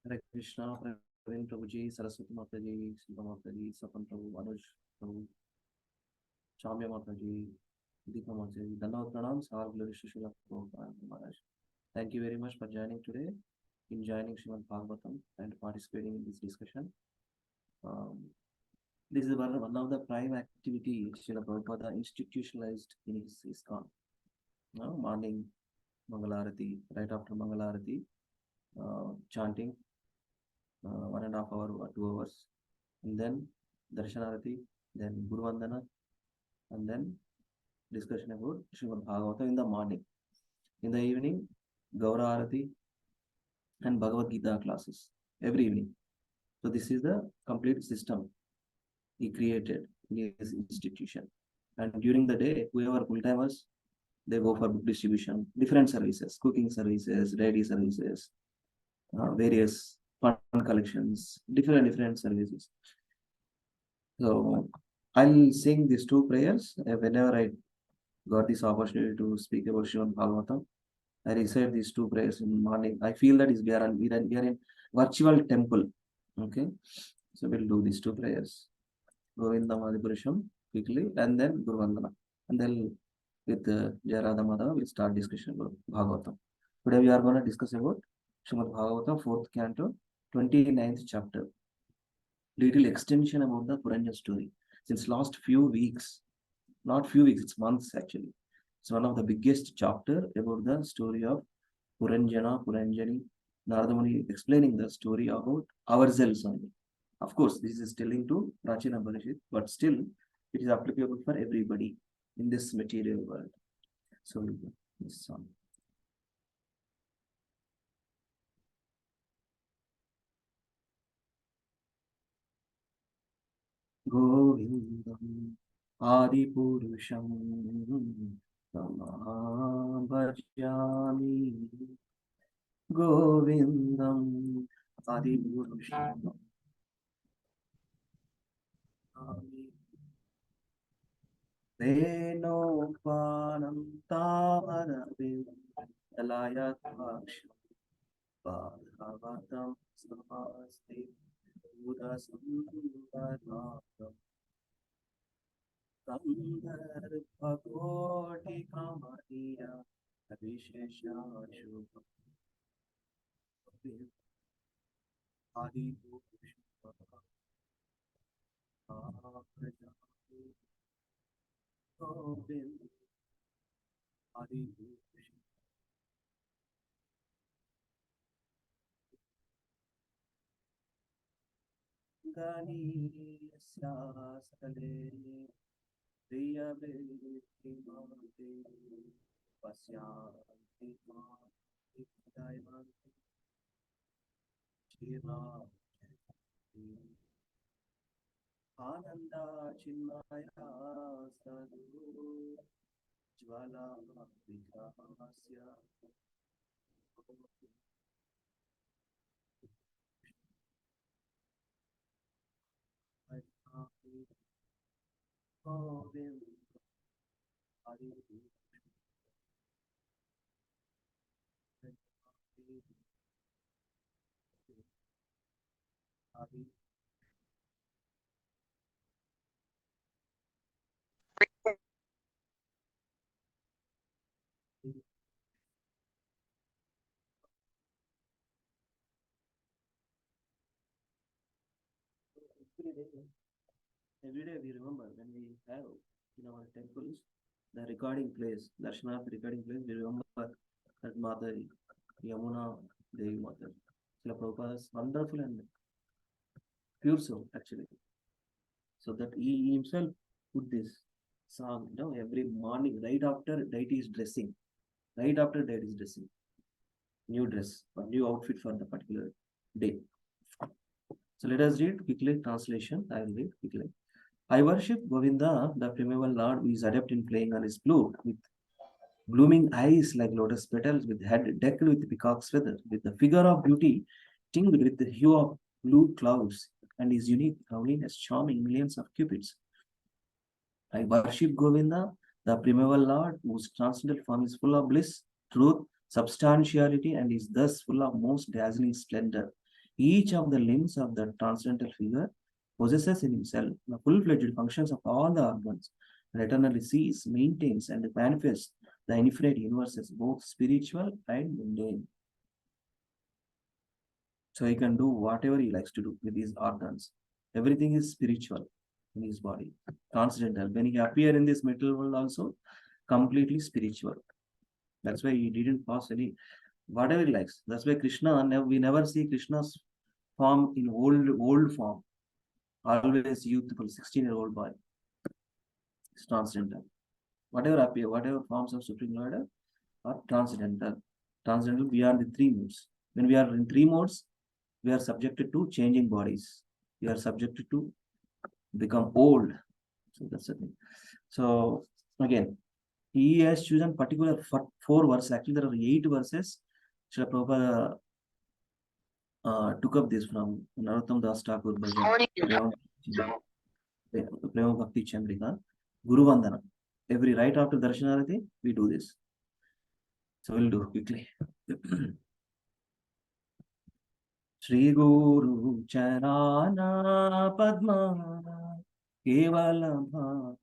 Hare Krishna, Praveen Prabhuji, Saraswati Mataji, Shiva Mataji, Sapan Prabhu, Anuj Prabhu, Chamya Mataji, Deepa Mataji, Dandavat Pranam, Sar Glory Shri Srila Prabhupada Maharaj. Thank you very much for joining today, in joining Srimad Bhagavatam and participating in this discussion. This is one of the prime activity Srila Prabhupada institutionalized in his ISKCON. Morning Mangalarati, right after Mangalarati, chanting 1.5 hours or 2 hours, and then Darshanarati, then Guru Vandana, and then discussion about Srimad Bhagavatam in the morning. In the evening, Gaura Arati and Bhagavad Gita classes every evening. So this is the complete system he created in his institution. And during the day, whoever full-timers, they go for book distribution, different services, cooking services, ready services, various fund collections, different services. So I'll sing these two prayers whenever I got this opportunity to speak about Srimad Bhagavatam. I recite these two prayers in the morning. I feel that we are in virtual temple. Okay, so we'll do these two prayers. Govinda Madhipurusham quickly, and then Guru Vandana, and then with Jayarada Madhava we'll start discussion about Bhagavatam. Today we are going to discuss about Srimad Bhagavatam, 4th canto, 29th chapter. Little extension about the Puranja story. Since last few weeks, not few weeks, it's months actually. It's one of the biggest chapter about the story of Puranjani, Narada Muni explaining the story about ourselves only. Of course, this is telling to Prachina Parishit, but still it is applicable for everybody in this material world. So this song. Govindam Adipurusham Bhajami Govindam Adipurusham Venopanam Taravim Dalayatmaksham Bhagavatam Samasti Udasambharatam Gandharvakoti Kamaniya Avishesha Shubha Adipurusham Govinda Adipurusham Ganiyasya Stale Priyavritimate Pasyanti Mati Daivanti Shiva Ananda Chinmaya Sadhu Jvala Vikrahasya Govinda Every day we remember when we have in our temples the recording place, Darshana recording place, we remember that Mother Yamuna Devi Mother. Srila Prabhupada is wonderful and pure soul actually. So that he himself put this song, every morning, right after deity is dressing. Right after deity is dressing. New dress, or new outfit for the particular day. So let us read quickly translation. I will read quickly. I worship Govinda, the primeval Lord, who is adept in playing on his flute, with blooming eyes like lotus petals, with head decked with peacock's feather, with the figure of beauty tinged with the hue of blue clouds, and his unique loveliness charming millions of cupids. I worship Govinda, the primeval Lord, whose transcendental form is full of bliss, truth, substantiality, and is thus full of most dazzling splendor. Each of the limbs of the transcendental figure possesses in himself the full-fledged functions of all the organs, and eternally sees, maintains, and manifests the infinite universes, both spiritual and mundane. So he can do whatever he likes to do with his organs. Everything is spiritual in his body, transcendental. When he appear in this material world also, completely spiritual. That's why he didn't pass any whatever he likes. That's why Krishna, we never see Krishna's form in old form. Always youthful, 16-year-old boy. It's transcendental. Whatever appear, whatever forms of Supreme Lord are transcendental. Transcendental beyond the three modes. When we are in three modes, we are subjected to changing bodies. We are subjected to become old. So that's the thing. So again, he has chosen particular four verses. Actually, there are 8 verses. Srila Prabhupada took up this from Narottam Das Thakur Bhajan, Prema Bhakti Chandrika, Guru Vandana. Every right after Darshanarati, we do this. So we'll do quickly. Shri Guru Charana Padma Kevala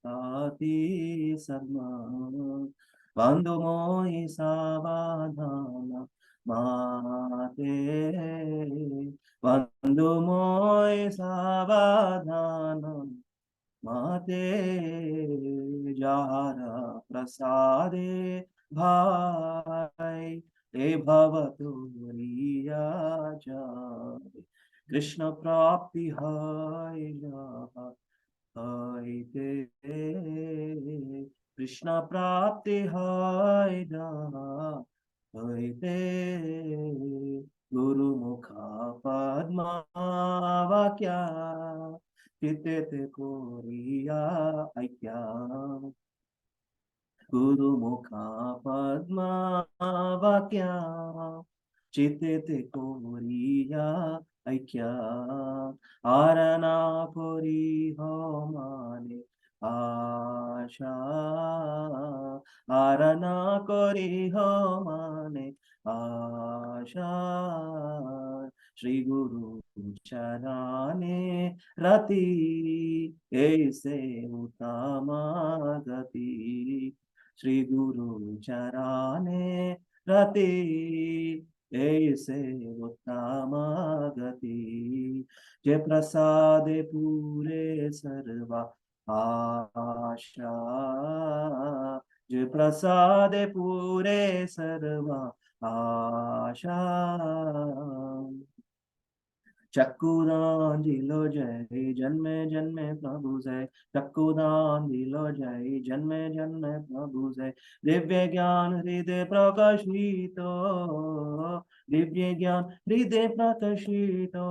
Bhakati Sadma Bandhu Mohi Savadhana Mate Bandhu Mohi Savadhana Mate Jara Prasade Bhai E Bhavaturiya Jai Krishna Prapti Hai Hai Te Krishna Prapti Hai Hai Te Guru Mukha Padma Vakya Chitete Koriya Aikya Guru Mukha Padma Vakya Chitete Koriya Aikya Arana Kori Homane Asha Arana Kori Homane Asha Shri Guru Charane Rati Aise Uttama Gati Shri Guru Charane Rati Aise Uttama Gati Je Prasade Pure Sarva Asha Je Prasade Pure Sarva Asha चक्कुदान दिलो जय जन्मे जन्मे प्रभु जय चक्कुदान दिलो जय जन्मे जन्मे प्रभु जय दिव्य ज्ञान हृदय प्रकाशितो दिव्य ज्ञान हृदय प्रकाशितो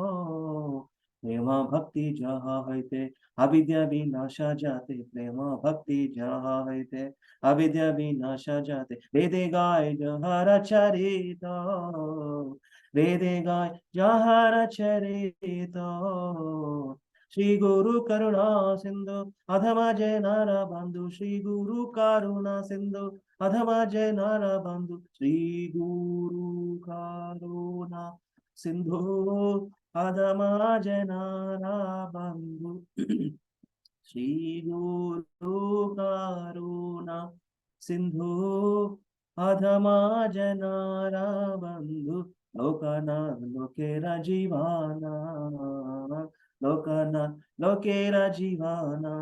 प्रेम भक्ति जहाँ होते अविद्या विनाशा जाते प्रेम भक्ति जहाँ होते अविद्या विनाशा जाते वेदे गाय जहर चरितो वेदे गाय जहर चरितो श्री गुरु करुणा सिंधु अधमा जय नारा बंधु श्री गुरु करुणा सिंधु अधमा जय नारा बंधु श्री गुरु करुणा सिंधु अधमा जय नारा बंधु श्री गुरु करुणा सिंधु अधमा जय नारा बंधु लोकनाथ लोकेरा जीवाना लोकनाथ लोकेरा जीवाना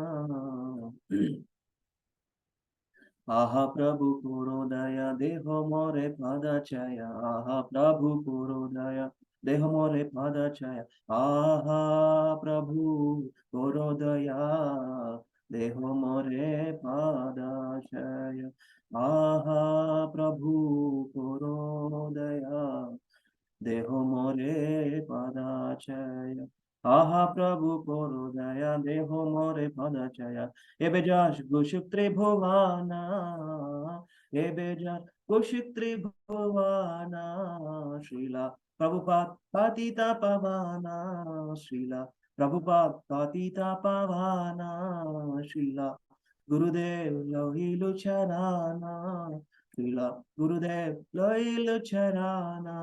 आहा प्रभु करो दया देहो मोरे पादचाया आहा प्रभु करो दया देहो मोरे पादचाया आहा प्रभु करो दया देहो मोरे पादचाया आहा प्रभु करो दया देहो मोरे पादचाया आहा प्रभु करो दया देहो मोरे पादचाया एबे जाश गुशुक त्रिभुवाना एबे जाश गुशुक त्रिभुवाना श्रीला प्रभुपाद पातिता पावाना श्रीला प्रभुपाद पातिता पावाना श्रीला गुरुदेव लोहिलु चराना श्रीला गुरुदेव लोहिलु चराना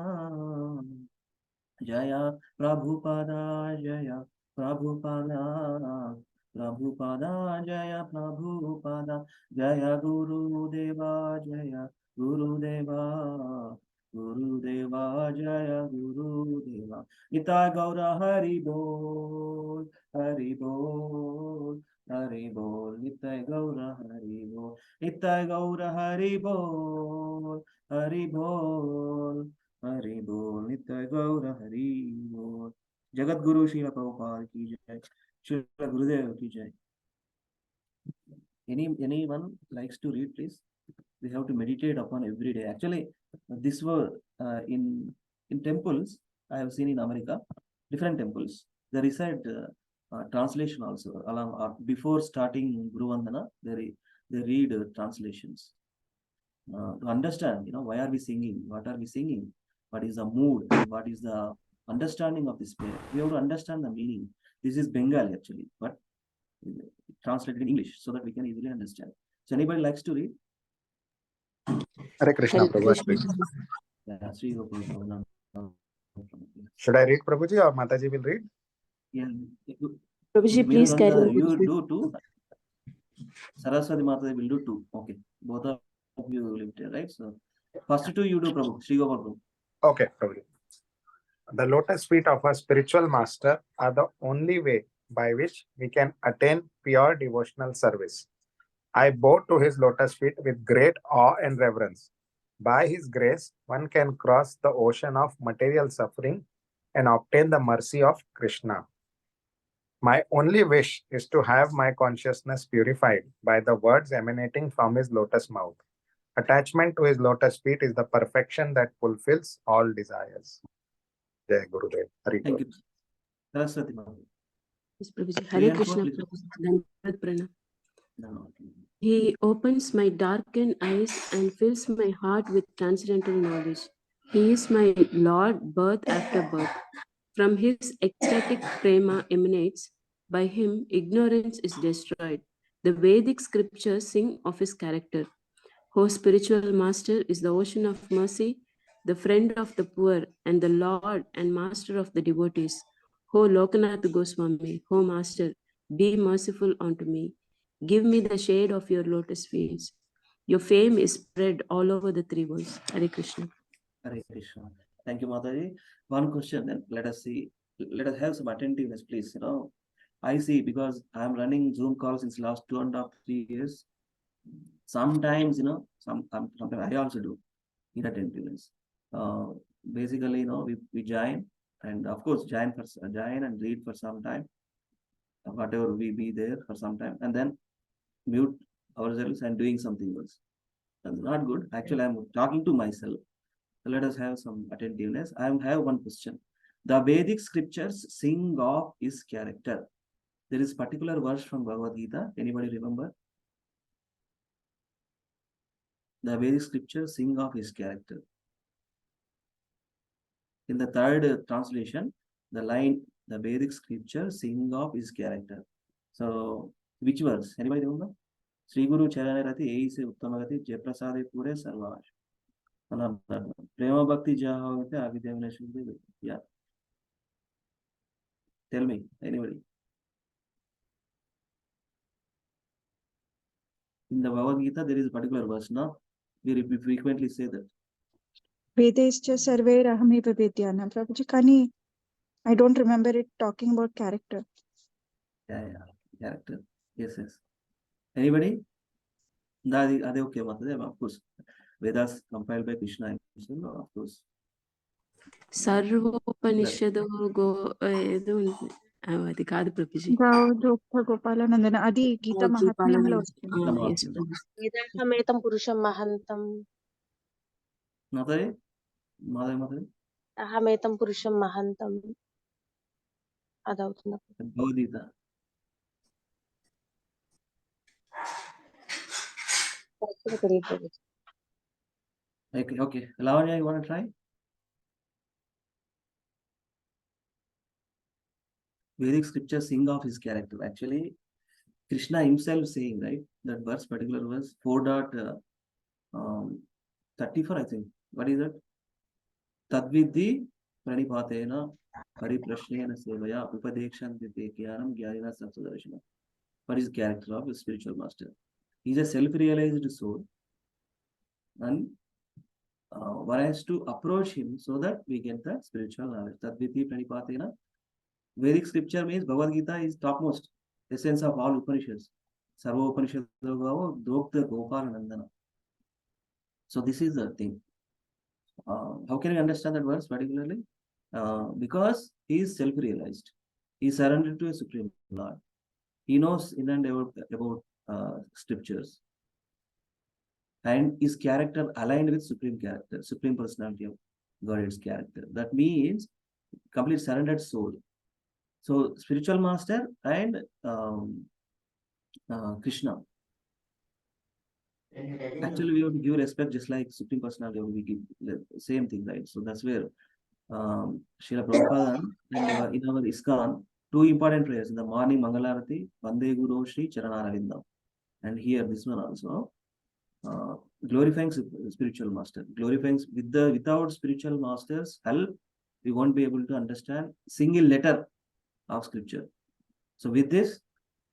Jaya Prabhupada, Jaya Prabhupada, Prabhupada, Jaya Prabhupada, Jaya Guru Deva, Jaya Guru Deva, Guru Deva, Jaya Guru Deva. Nitai Gaura Hari Bol, Hari Bol, Hari Bol, Nitai Gaura Hari Bol, Nitai Gaura Hari Bol, Hari Bol. Hari बोल नित्य गौर हरि बोल जगत गुरु श्री प्रभुपाद की जय श्री गुरुदेव की जय anyone likes to read please we have to meditate upon every day actually this were in temples I have seen in America different temples they recite translation also along before starting Guru Vandana they read translations to understand, why are we singing? What are we singing? What is the mood? And what is the understanding of this prayer? We have to understand the meaning. This is Bengali actually, but translated in English so that we can easily understand. So anybody likes to read? Hare Krishna, Hare Prabhu. Krishna. Yeah, Sri Gopal. Should I read, Prabhuji, or Mataji will read? Yeah. Prabhuji, please carry on. You do two. Saraswati Mata will do two. Okay. Both of you will live there, right? So first two you do, Prabhu. Sri Gopal Prabhu. Okay, Prabhuji. The lotus feet of a spiritual master are the only way by which we can attain pure devotional service. I bow to his lotus feet with great awe and reverence. By his grace, one can cross the ocean of material suffering and obtain the mercy of Krishna. My only wish is to have my consciousness purified by the words emanating from his lotus mouth. Attachment to his lotus feet is the perfection that fulfills all desires. Jai Gurudev. Hari Thank Bol. you. Saraswati Mata. Yes, Prabhuji. Three Hare and four, Krishna, please. Prabhuji. Dhanavad Pranam. No. He opens my darkened eyes and fills my heart with transcendental knowledge. He is my Lord, birth after birth. From his ecstatic prema emanates. By him, ignorance is destroyed. The Vedic scriptures sing of his character. O spiritual master is the ocean of mercy, the friend of the poor, and the Lord and master of the devotees. O Lokanath Goswami, O master, be merciful unto me. Give me the shade of your lotus feet. Your fame is spread all over the three worlds. Hare Krishna. Hare Krishna. Thank you, Mataji. One question then. Let us see. Let us have some attentiveness, please. I see because I am running Zoom calls since last 2.5, 3 years. Sometimes, sometimes I also do inattentiveness. Basically, we join and of course join and read for some time, whatever we be there for some time, and then mute ourselves and doing something else. That's not good. Actually, I'm talking to myself. So let us have some attentiveness. I have one question. The Vedic scriptures sing of his character. There is particular verse from Bhagavad Gita. Anybody remember? The Vedic scriptures sing of his character. In the third translation, the line, the Vedic scriptures sing of his character. So, which verse? Anybody remember? Sri Guru Charane Rati Eise Uttamagati Japrasade Pure Sarvaj. Prema Bhakti Jahavate Avidya. Yeah. Tell me, anybody. In the Bhagavad Gita, there is a particular verse, no? We frequently say that. Vedescha sarvairahamiva vidyana. Prabhuji, Kani, I don't remember it talking about character. Yeah, character. Yes. Anybody? Are they okay about them? Of course. Vedas compiled by Krishna himself, of course. సర్వోపనిషదో గో ఏదో అది కాదు ప్రభుజీ గోపాలనందన అది గీత మహాత్మ్యంలో వస్తుంది. వేదాహమేతం పురుషం మహంతం Mother. అహమేతం పురుషం మహంతం అదవుతుంది. Bhagavad-gita. Okay. Lavanya, you want to try? Vedic scriptures sing of his character. Actually, Krishna himself saying, right? That verse, particular verse, 4.34, I think. What is that? Tadvidhi pranipatena pariprashnena sevaya upadekshante te jnanam jnanina samsudarshana. What is the character of a spiritual master? He is a self-realized soul, and one has to approach him so that we get the spiritual knowledge. Tadviti pranipatena. Vedic scripture means Bhagavad Gita is topmost essence of all Upanishads. Sarva Upanishad Dokta Gopal Nandana. So this is the thing. How can we understand that verse particularly? Because he is self-realized. He is surrendered to a supreme Lord. He knows in and about scriptures. And his character aligned with supreme character, supreme personality of God's character. That means complete surrendered soul. So spiritual master and Krishna. Actually, we have to give respect just like supreme personality. We give the same thing, right? So that's where Srila Prabhupada and in our ISKCON, two important prayers in the morning Mangalarati, Vande Guru Shri Charanaravindam, and here this one also. Glorifying spiritual master, glorifying without spiritual master's help, we won't be able to understand single letter of scripture. So with this,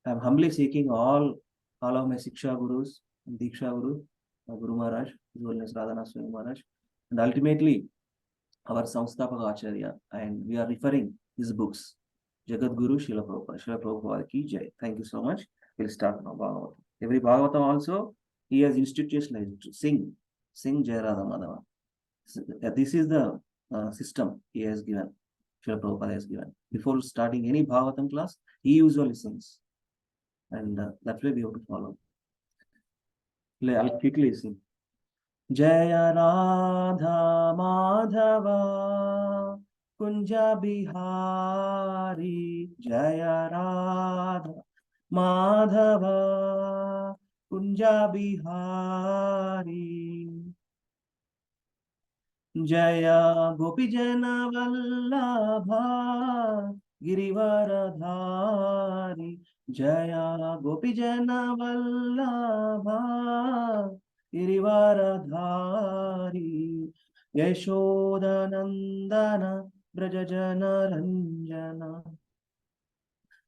I'm humbly seeking all of my Siksha Gurus, Diksha Guru, Guru Maharaj, His Holiness Radhana Swami Maharaj, and ultimately our Samstapaka Acharya, and we are referring his books. Jagat Guru Srila Prabhupada, Srila Prabhupada Ki Jai. Thank you so much. We'll start now Bhagavatam. Every Bhagavatam also, he has institutionalized to sing Jai Radha Madhava. This is the system he has given, Srila Prabhupada has given. Before starting any Bhagavatam class, he usually sings. And that's why we have to follow. I'll quickly sing. Jaya Radha Madhava Kunja Bihari Jaya Radha Madhava Kunja Bihari Jaya Gopijana Vallabha Girivaradhari Jaya Gopijana Vallabha Girivaradhari Yashodanandana Brajajana Ranjana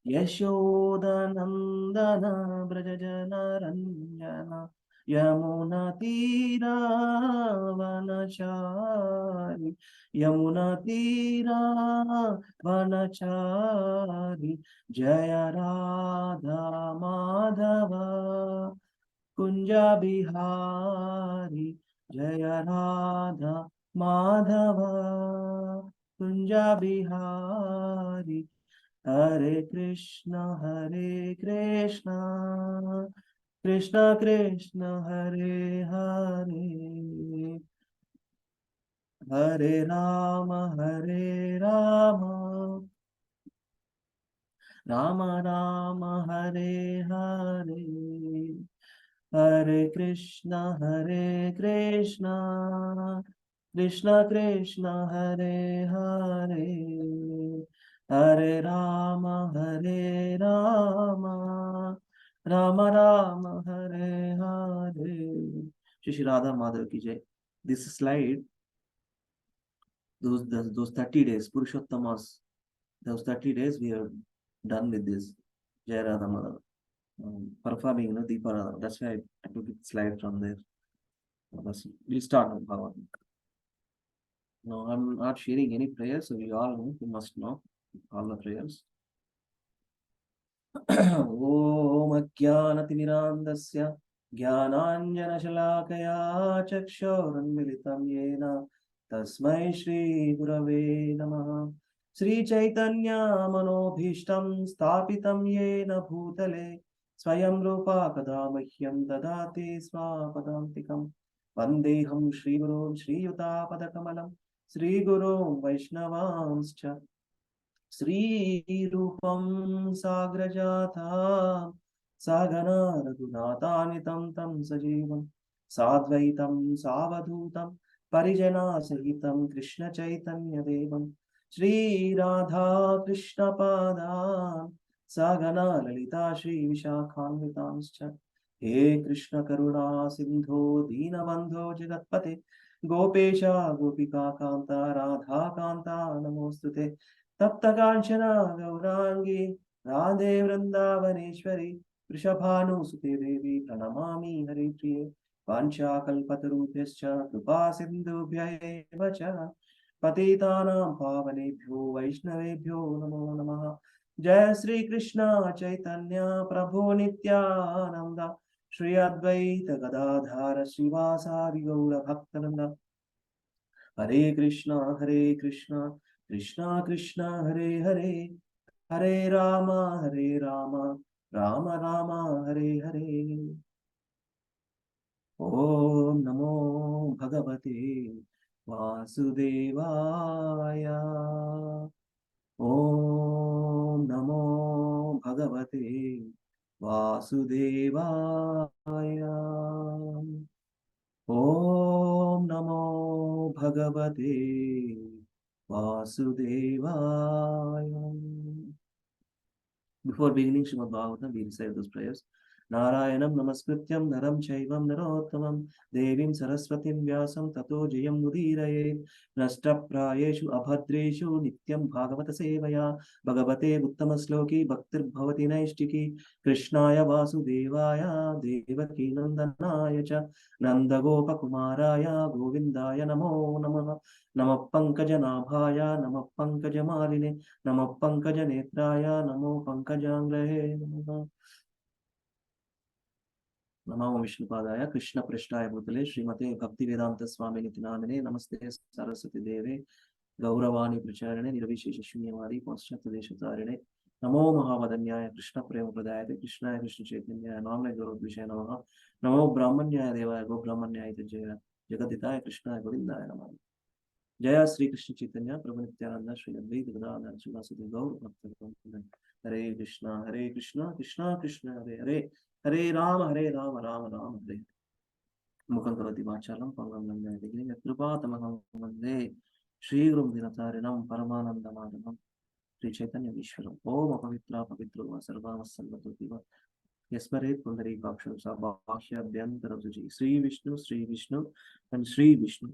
Yashodanandana Brajajana Ranjana Yamuna Tira Vanachari Yamuna Tira Vanachari Jaya Radha Madhava Kunja Bihari Jaya Radha Madhava Kunja Bihari Hare Krishna Krishna Krishna Hare Hare Hare Rama Rama Rama Hare Hare Hare Krishna Krishna Krishna Hare Hare Hare Rama Rama Rama Hare Hare. Shri Radha Madhav ki Jai. This slide, those 30 days, Purushottamas, those 30 days we are done with this Jai Radha Madhav. Performing, Deeparada. That's why I took it slide from there. We'll start with Bhagavatam. No, I'm not sharing any prayers, so we all know, you must know all the prayers. Om Ajnanatimirandasya Jnananjanashalakaya Chakshuranmilitam Yena Tasmai Shri Gurave Namaha Sri Chaitanya Manobhishtam Stapitam Yena Bhutale Swayam Rupa Kadamahyam Dadati Swapadantikam Vandeham Shri Guru Shri Yuta Padakamalam Sri Guru Vaishnavanscha Sri Rupam Sagrajata Sagana Raghunatanitam Tam Sajivam Sadvaitam Savadhutam Parijana Sahitam Krishna Chaitanya Devam Sri Radha Krishna Pada Sagana Lalita Shri Vishakhanvitanscha He Krishna Karuna Sindho Dina Bandho Jagatpate Gopesha Gopika Kanta Radha Kanta Namostute Tapta Kanchana Gaurangi Radhe Vrindavaneshwari Vrishabhanu Sute Devi Pranamami Haripriye Vancha Kalpatarubhyascha Kripa Sindhubhya Cha Patitanam Pavanebhyo Vaishnavebhyo Namo Namaha Jai Sri Krishna Chaitanya Prabhu Nityananda Shri Advaita Gadadhara Srivasadi Gaura Bhaktananda Hare Krishna Krishna Krishna Hare Hare Hare Rama Rama Rama Hare Hare Om Namo Bhagavate Vasudevaya Om Namo Bhagavate Vasudevaya Om Namo Bhagavate Vasudevaya. Before beginning Srimad Bhagavatam, we recite those prayers. Narayanam Namaskrityam Naram Chaivam Narottamam Devim Saraswatim Vyasam Tato Jayam Mudiraye Nashta Prayeshu Abhadreshu Nityam Bhagavata Sevaya Bhagavate Uttama Sloki Bhaktir Bhavati Naishtiki Krishnaya Vasudevaya Devaki Nandanaya Cha Nanda Gopa Kumaraya Govindaya Namo Namaha Namo Pankajanaභaya Namo Pankajamaline Namo Pankajanetraya Namo Pankajanglahe Namaha Namo Vishnupadaya Krishna Prishtaya Bhutale Srimate Bhaktivedanta Swami Nitinamine Namaste Saraswati Deve Gauravani Pracharane Nirvishesha Shunyavadi Paschatya Deshatarine Namo Mahavadanyaya Krishna Prema Pradayate Krishna Krishna Chaitanya Namne Gauravishaya Namaha Namo Brahmanyaya Devaya Go Brahmanyaya Jaya Jagaditaya Krishna Govindaya Namaha Jaya Sri Krishna Chaitanya Prabhu Nityananda Shri Advaita Gadadhara Srivasadi Gaur Bhakta Hare Krishna Krishna Krishna Hare Hare Hare Rama Rama Rama Hare Mukam Karoti Vachalam Pangam Nandayadagini Yatrupatamahamam Vande Shri Gurum Dinatarinam Paramananda Madhamam Shri Chaitanya Vishwaram Om Apavitra Pavitro Sarvama Salvatotiva Yasmare Pundari Kaksham Sabhashya Bhyantara Suji Sri Vishnu and Sri Vishnu.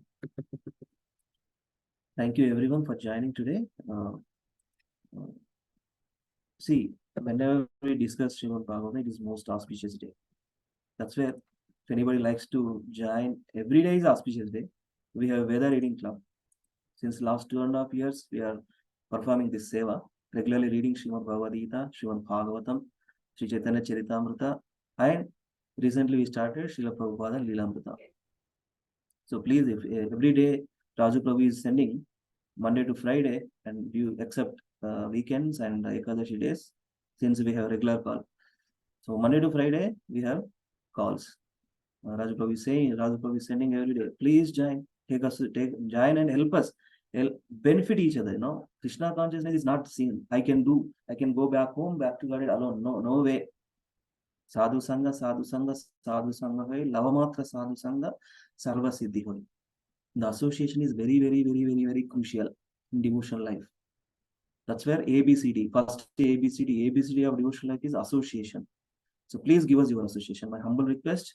Thank you everyone for joining today. See, whenever we discuss Srimad Bhagavatam, it is most auspicious day. That's where if anybody likes to join, every day is auspicious day. We have a Veda reading club. Since last 2.5 years, we are performing this seva, regularly reading Srimad Bhagavad Gita, Srimad Bhagavatam, Sri Chaitanya Charitamrita, and recently we started Srila Prabhupada Lilananda. So please, if every day Raju Prabhu is sending Monday to Friday, and you accept weekends and Ekadashi days, since we have regular call. So Monday to Friday, we have calls. Raju Prabhu is sending every day. Please join, join and help us, benefit each other. Krishna consciousness is not seen. I can go back home, back to God alone. No way. Sadhu Sangha, hoy, Lavamatra Sadhu Sangha, Sarva Siddhi hoy. The association is very, very, very, very, very crucial in devotional life. That's where ABCD, first ABCD of devotional life is association. So please give us your association. My humble request,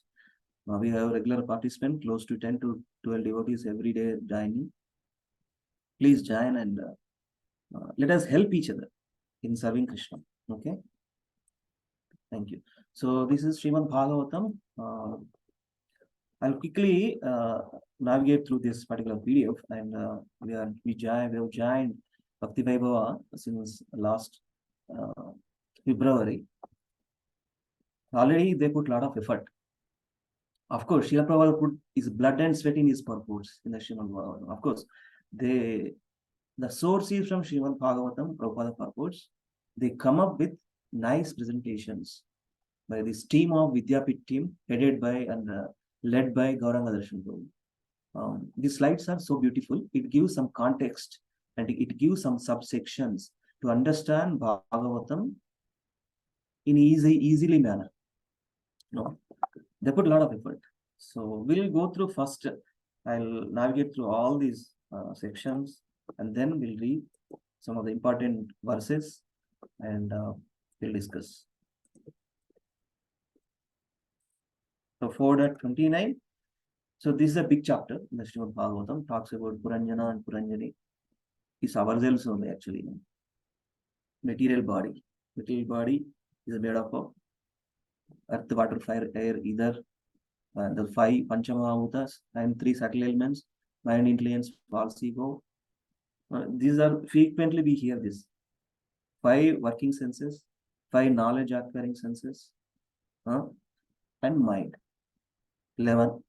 we have a regular participant, close to 10 to 12 devotees every day joining. Please join and let us help each other in serving Krishna. Okay? Thank you. So this is Srimad Bhagavatam. I'll quickly navigate through this particular PDF, and we have joined Bhakti Vaibhava since last February. Already they put a lot of effort. Of course, Srila Prabhupada put his blood and sweat in his purports in the Srimad Bhagavatam. Of course, the source is from Srimad Bhagavatam, Prabhupada purports. They come up with nice presentations by this team of Vidyapit team, headed by and led by Gauranga Darshan Prabhu. These slides are so beautiful. It gives some context and it gives some subsections to understand Bhagavatam in easily manner. They put a lot of effort. So we'll go through first. I'll navigate through all these sections, and then we'll read some of the important verses and we'll discuss. So 4.29, So this is a big chapter in the Srimad Bhagavatam, talks about Puranjana and Puranjani. Is ourselves only actually. Material body. Material body is made up of earth, water, fire, air, ether, the 5 Panchamahutas and 3 subtle elements, mind, intelligence, false ego. These are frequently we hear this. 5 working senses, 5 knowledge acquiring senses, and mind. 11.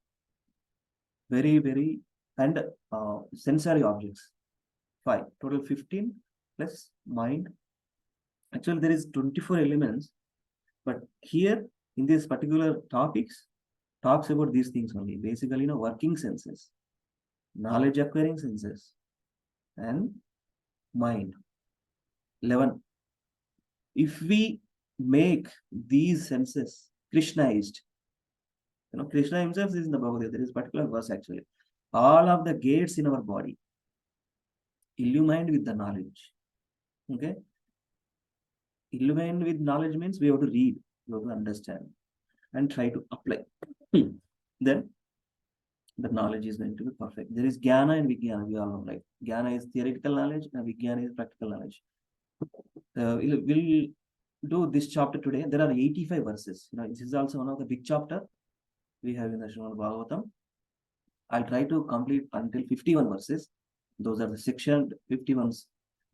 Very, and sensory objects. 5. Total 15 plus mind. Actually, there is 24 elements, but here in this particular topics, talks about these things only. Basically, working senses, knowledge acquiring senses, and mind. 11. If we make these senses Krishnaized, Krishna himself is in the Bhagavad Gita. There is particular verse actually. All of the gates in our body illumined with the knowledge. Okay? Illumined with knowledge means we have to read, we have to understand, and try to apply. Then the knowledge is going to be perfect. There is Jnana and Vijnana, we all know, right? Jnana is theoretical knowledge and Vijnana is practical knowledge. We'll do this chapter today. There are 85 verses. This is also one of the big chapter we have in the Srimad Bhagavatam. I'll try to complete until 51 verses. Those are the section 51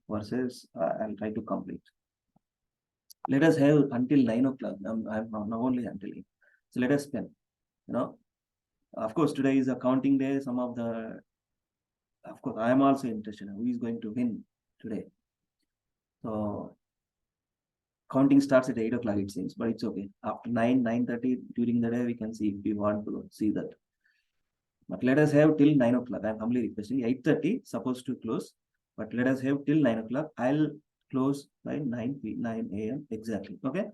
verses. I'll try to complete. Let us have until 9 o'clock. I'm not only until 8. So let us spend. Of course, today is a counting day. Of course, I am also interested in who is going to win today. So counting starts at 8 o'clock, it seems, but it's okay. After 9:30 during the day, we can see if we want to see that. But let us have till 9 o'clock. I'm humbly requesting. 8:30 supposed to close, but let us have till 9 o'clock. I'll close by 9 a.m. exactly. Okay.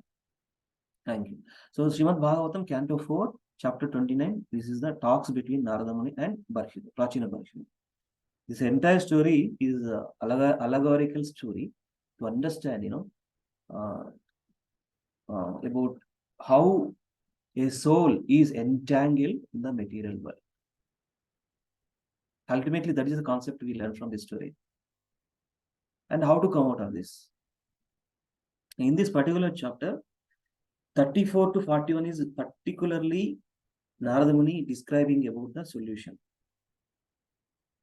Thank you. So Srimad Bhagavatam, Canto 4, Chapter 29. This is the talks between Narada Muni and Prachina Barhishini. This entire story is an allegorical story to understand, about how a soul is entangled in the material world. Ultimately, that is the concept we learn from this story. And how to come out of this. In this particular chapter, 34 to 41 is particularly Narada Muni describing about the solution.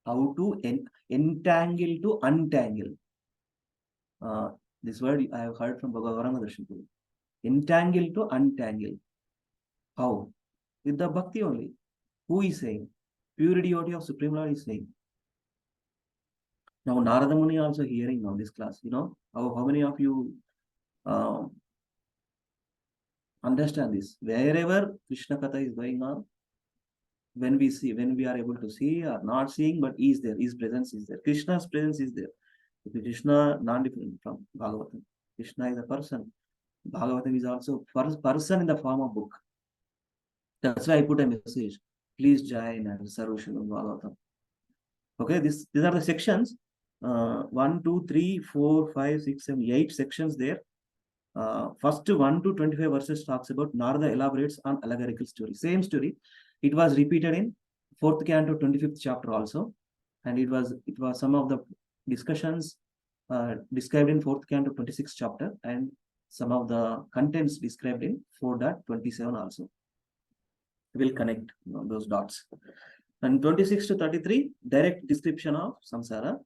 How to entangle to untangle. This word I have heard from Bhagavad Gita. Entangle to untangle. How? With the bhakti only. Who is saying? Pure devotee of Supreme Lord is saying. Now Narada Muni also hearing now this class. How many of you understand this? Wherever Krishna Katha is going on, when we are able to see or not seeing, but he is there, his presence is there. Krishna's presence is there. Krishna non-different from Bhagavatam. Krishna is a person. Bhagavatam is also person in the form of book. That's why I put a message. Please join and serve Srimad Bhagavatam. Okay, these are the sections. 1, 2, 3, 4, 5, 6, 7, 8 sections there. First 1 to 25 verses talks about Narada elaborates on allegorical story. Same story. It was repeated in 4th Canto 25th chapter also. And it was some of the discussions described in 4th Canto 26th chapter and some of the contents described in 4.27 also. We'll connect those dots. And 26 to 33, direct description of samsara.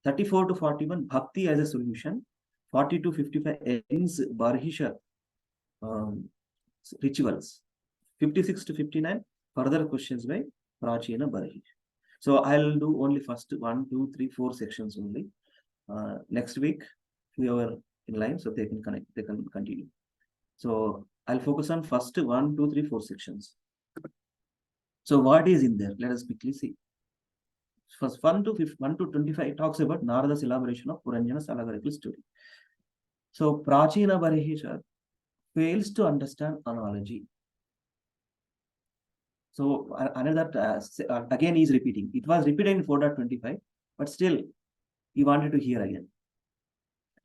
34 to 41, bhakti as a solution. 40 to 55 ends Barhisha rituals. 56 to 59, further questions by Prachina Barhisha. So I'll do only first 1, 2, 3, 4 sections only. Next week, whoever in line, so they can connect, they can continue. So I'll focus on first 1, 2, 3, 4 sections. So what is in there? Let us quickly see. First 1 to 25 talks about Narada's elaboration of Puranjana's allegorical story. So Prachina Barhisha fails to understand analogy. So another again is repeating. It was repeated in 4.25, but still he wanted to hear again.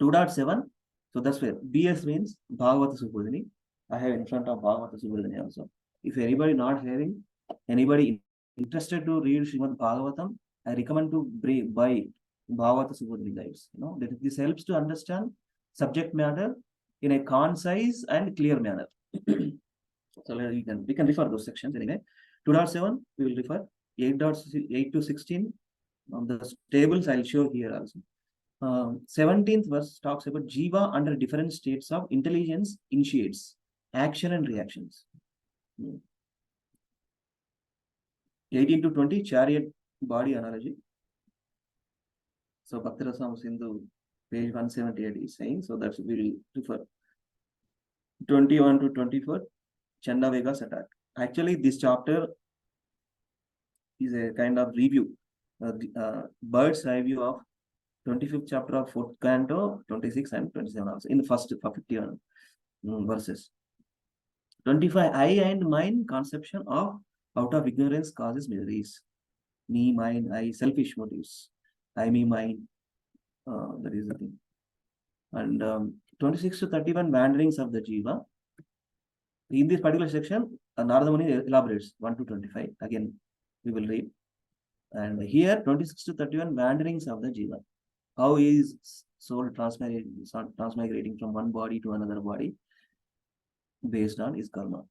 2.7. So that's where BS means Bhagavata Subodhini. I have in front of Bhagavata Subodhini also. If anybody not having, anybody interested to read Srimad Bhagavatam, I recommend to buy Bhagavata Subodhi guides. This helps to understand subject matter in a concise and clear manner. So we can refer those sections anyway. 2.7 we will refer. 8.8 to 16 on the tables I'll show here also. 17th verse talks about Jiva under different states of intelligence initiates action and reactions. 18 to 20 chariot body analogy. So Bhaktirasam Sindhu page 178 is saying, so that's we will refer. 21 to 24 Chanda Vega's attack. Actually, this chapter is a kind of review, bird's eye view of 25th chapter of 4th canto, 26 and 27 also, in the first 51 verses. 25, I and mine conception of out of ignorance causes miseries. Me, mine, I, selfish motives. I, me, mine, that is the thing. And 26 to 31 wanderings of the Jiva. In this particular section, Narada Muni elaborates 1 to 25. Again, we will read. And here, 26 to 31 wanderings of the Jiva. How is soul transmigrating from one body to another body based on his karma.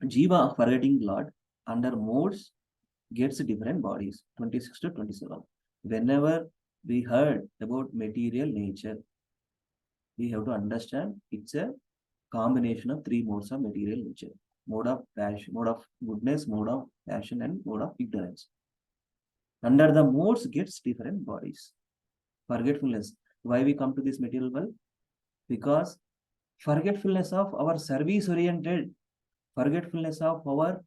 Jiva, forgetting Lord, under modes gets different bodies. 26 to 27. Whenever we heard about material nature, we have to understand it's a combination of three modes of material nature. Mode of passion, mode of goodness, mode of passion, and mode of ignorance. Under the modes gets different bodies. Forgetfulness. Why we come to this material world? Because forgetfulness of our service-oriented, forgetfulness of our,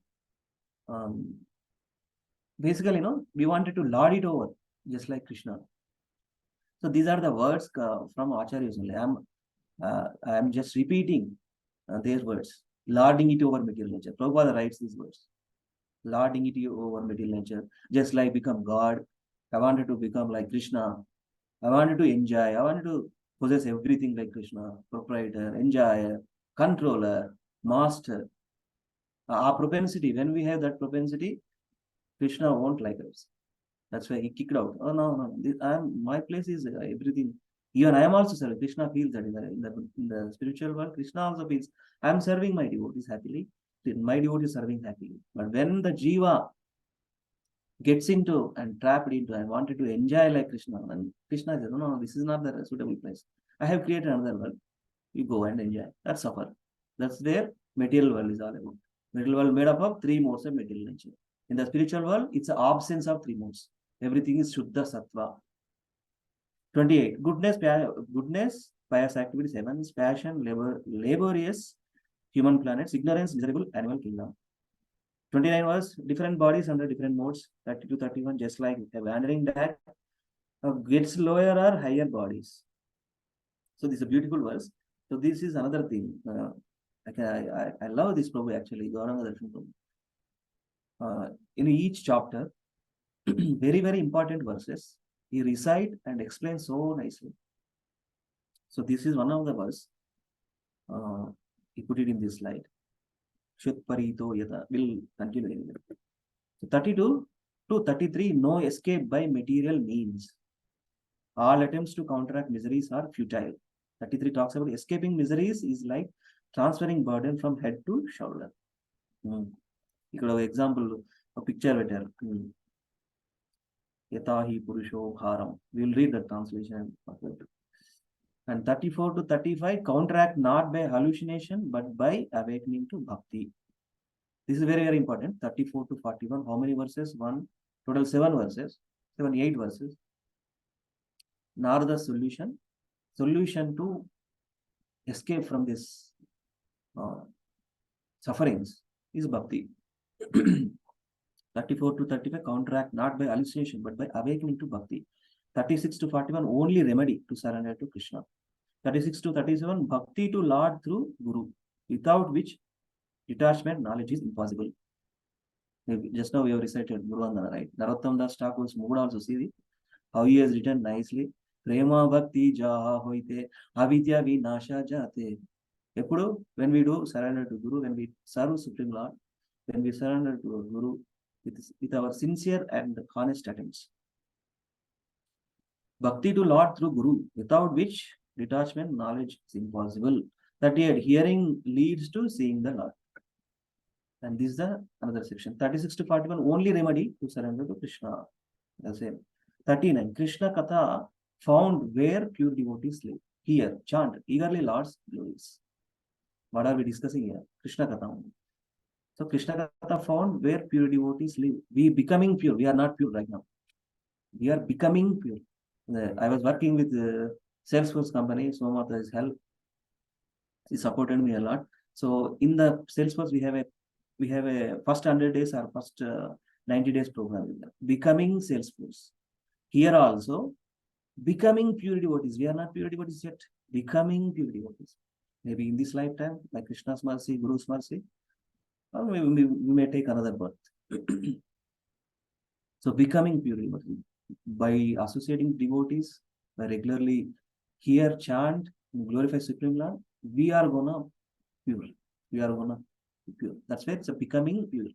basically, we wanted to lord it over, just like Krishna. So these are the words from Acharyas only. I am just repeating their words. Lording it over material nature. Prabhupada writes these words. Lording it over material nature. Just like become God. I wanted to become like Krishna. I wanted to enjoy. I wanted to possess everything like Krishna. Proprietor, enjoyer, controller, master. Our propensity, when we have that propensity, Krishna won't like us. That's why he kicked out. Oh no. My place is everything. Even I am also serving. Krishna feels that in the spiritual world, Krishna also feels I am serving my devotees happily. My devotee is serving happily. But when the Jiva gets into and trapped into and wanted to enjoy like Krishna, and Krishna says, no, this is not the suitable place. I have created another world. You go and enjoy. That's suffer. That's where material world is all about. Material world made up of three modes of material nature. In the spiritual world, it's the absence of three modes. Everything is Shuddha Sattva. 28. Goodness, pious activities, heavens, passion, laborious, human planets, ignorance, miserable, animal kingdom. 29 was different bodies under different modes. 30 to 31, just like a wandering deck, gets lower or higher bodies. So this is a beautiful verse. So this is another thing. I love this Prabhu actually, Gauranga Darshan Prabhu. In each chapter, very, very important verses, he recite and explain so nicely. So this is one of the verse. He put it in this slide. Shutparito yata. Will continue. So 32 to 33, no escape by material means. All attempts to counteract miseries are futile. 33 talks about escaping miseries is like transferring burden from head to shoulder. You could have example, a picture better. Yatahi Purusho Bharam. We will read the translation. And 34 to 35, counteract not by hallucination, but by awakening to bhakti. This is very, very important. 34 to 41. How many verses? Total 7 verses. 8 verses. Narada's solution. Solution to escape from this sufferings is bhakti. 34 to 35, counteract not by hallucination, but by awakening to bhakti. 36 to 41, only remedy to surrender to Krishna. 36 to 37, bhakti to Lord through Guru, without which detachment knowledge is impossible. Just now we have recited Guru Vandana, right? Narottam Das Thakur's mood also, see how he has written nicely. Prema bhakti jaha hoite, avidya vinasha jate. When we do surrender to Guru, when we serve Supreme Lord, when we surrender to Guru, with our sincere and honest attempts. Bhakti to Lord through Guru, without which detachment knowledge is impossible. 38. Hearing leads to seeing the Lord. And this is another section. 36 to 41. Only remedy to surrender to Krishna. The same. 39. Krishna Katha found where pure devotees live. Here, chant eagerly Lord's glories. What are we discussing here? Krishna Katha. So Krishna Katha found where pure devotees live. We becoming pure. We are not pure right now. We are becoming pure. I was working with Salesforce company. Somata is help. He supported me a lot. So in the Salesforce, we have a first 100 days or first 90 days program. Becoming Salesforce. Here also, becoming pure devotees. We are not pure devotees yet. Becoming pure devotees. Maybe in this lifetime, by Krishna's mercy, Guru's mercy, or we may take another birth. So becoming pure devotee. By associating devotees, by regularly hear, chant, glorify Supreme Lord, we are gonna pure. We are gonna pure. That's why it's a becoming pure.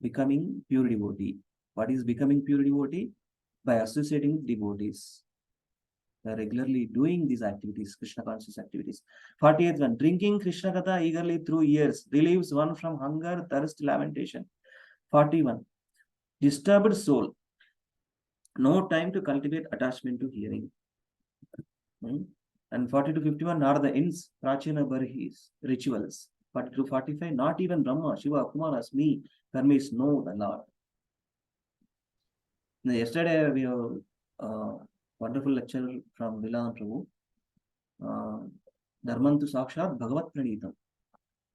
Becoming pure devotee. What is becoming pure devotee? By associating devotees. By regularly doing these activities, Krishna conscious activities. 48th one. Drinking Krishna Katha eagerly through years relieves one from hunger, thirst, lamentation. 41. Disturbed soul. No time to cultivate attachment to hearing. And 40 to 51, Narada ends Prachina Barhis rituals. 40 to 45, not even Brahma, Shiva, Kumaras, me, Karmis know the Lord. Now, yesterday we have a wonderful lecture from Lilananda Prabhu. Dharmantu Sakshat Bhagavat Pranitam.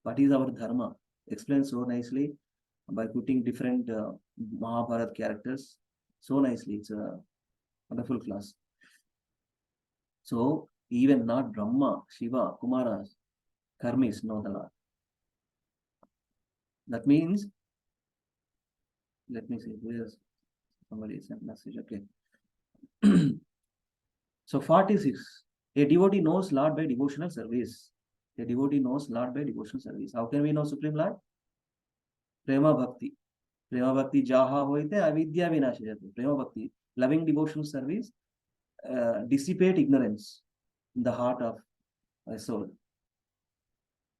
What is our dharma? Explained so nicely by putting different Mahabharata characters. So nicely. It's a wonderful class. So even not Brahma, Shiva, Kumaras, Karmis know the Lord. That means, let me see, where's somebody sent message, okay. So 46, a devotee knows Lord by devotional service. A devotee knows Lord by devotional service. How can we know Supreme Lord? Prema Bhakti. Prema Bhakti jaha hoite avidya vinashayate. Prema Bhakti, loving devotional service, dissipate ignorance in the heart of a soul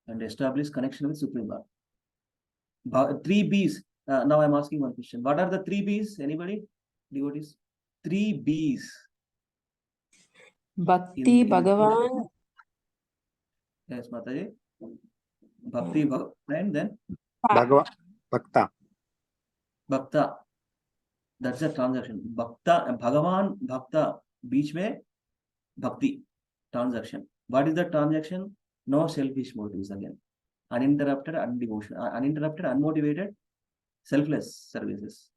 and establish connection with Supreme Lord. 3 B's. Now I'm asking one question. What are the 3 B's? Anybody? Devotees? 3 B's. Bhakti, Bhagavan. Yes, Mataji. Bhakti, and then Bhakta. Bhakta. That's a transaction. Bhakta, Bhagavan, Bhakta. Beach mein Bhakti. Transaction. What is the transaction? No selfish motives again. Uninterrupted, uninterrupted, unmotivated, selfless services.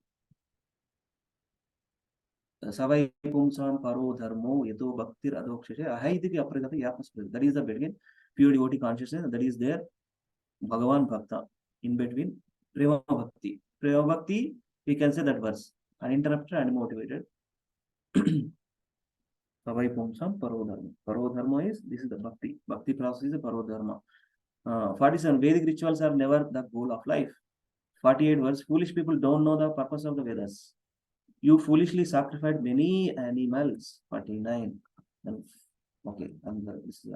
Savai Pumsam Paro Dharmo Yeto Bhaktir Adokshashe Ahaidiki Apragata Yapaspa. That is the between pure devotee consciousness, that is there Bhagavan Bhakta in between Prema Bhakti. Prema Bhakti, we can say that verse. Uninterrupted, unmotivated. Savai Pumsam Paro Dharma. Paro Dharma is, this is the Bhakti. Bhakti process is the Paro Dharma. 47, Vedic rituals are never the goal of life. 48 verse, foolish people don't know the purpose of the Vedas. You foolishly sacrificed many animals. 49. And, okay, and this is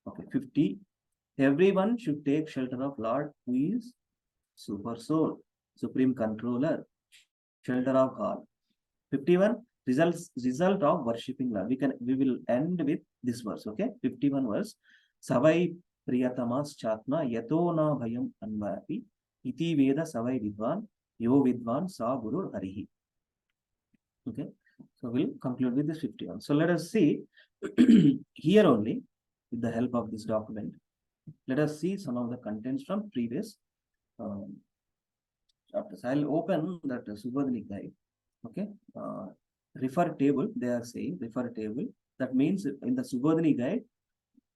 okay. 50. Everyone should take shelter of Lord, who is Super Soul, Supreme Controller, shelter of all. 51. Result of worshipping Lord. We will end with this verse. Okay, 51 verse. Savai Priyatamas Chatma Yato na Bhayam Anvapi Iti Veda Savai Vidvan Yo Vidvan Sa Guru Harihi. Okay, so we'll conclude with this 51. So let us see here only, with the help of this document, let us see some of the contents from previous chapters. I'll open that Subodhini guide. Okay, refer table, they are saying refer table. That means in the Subodhini guide,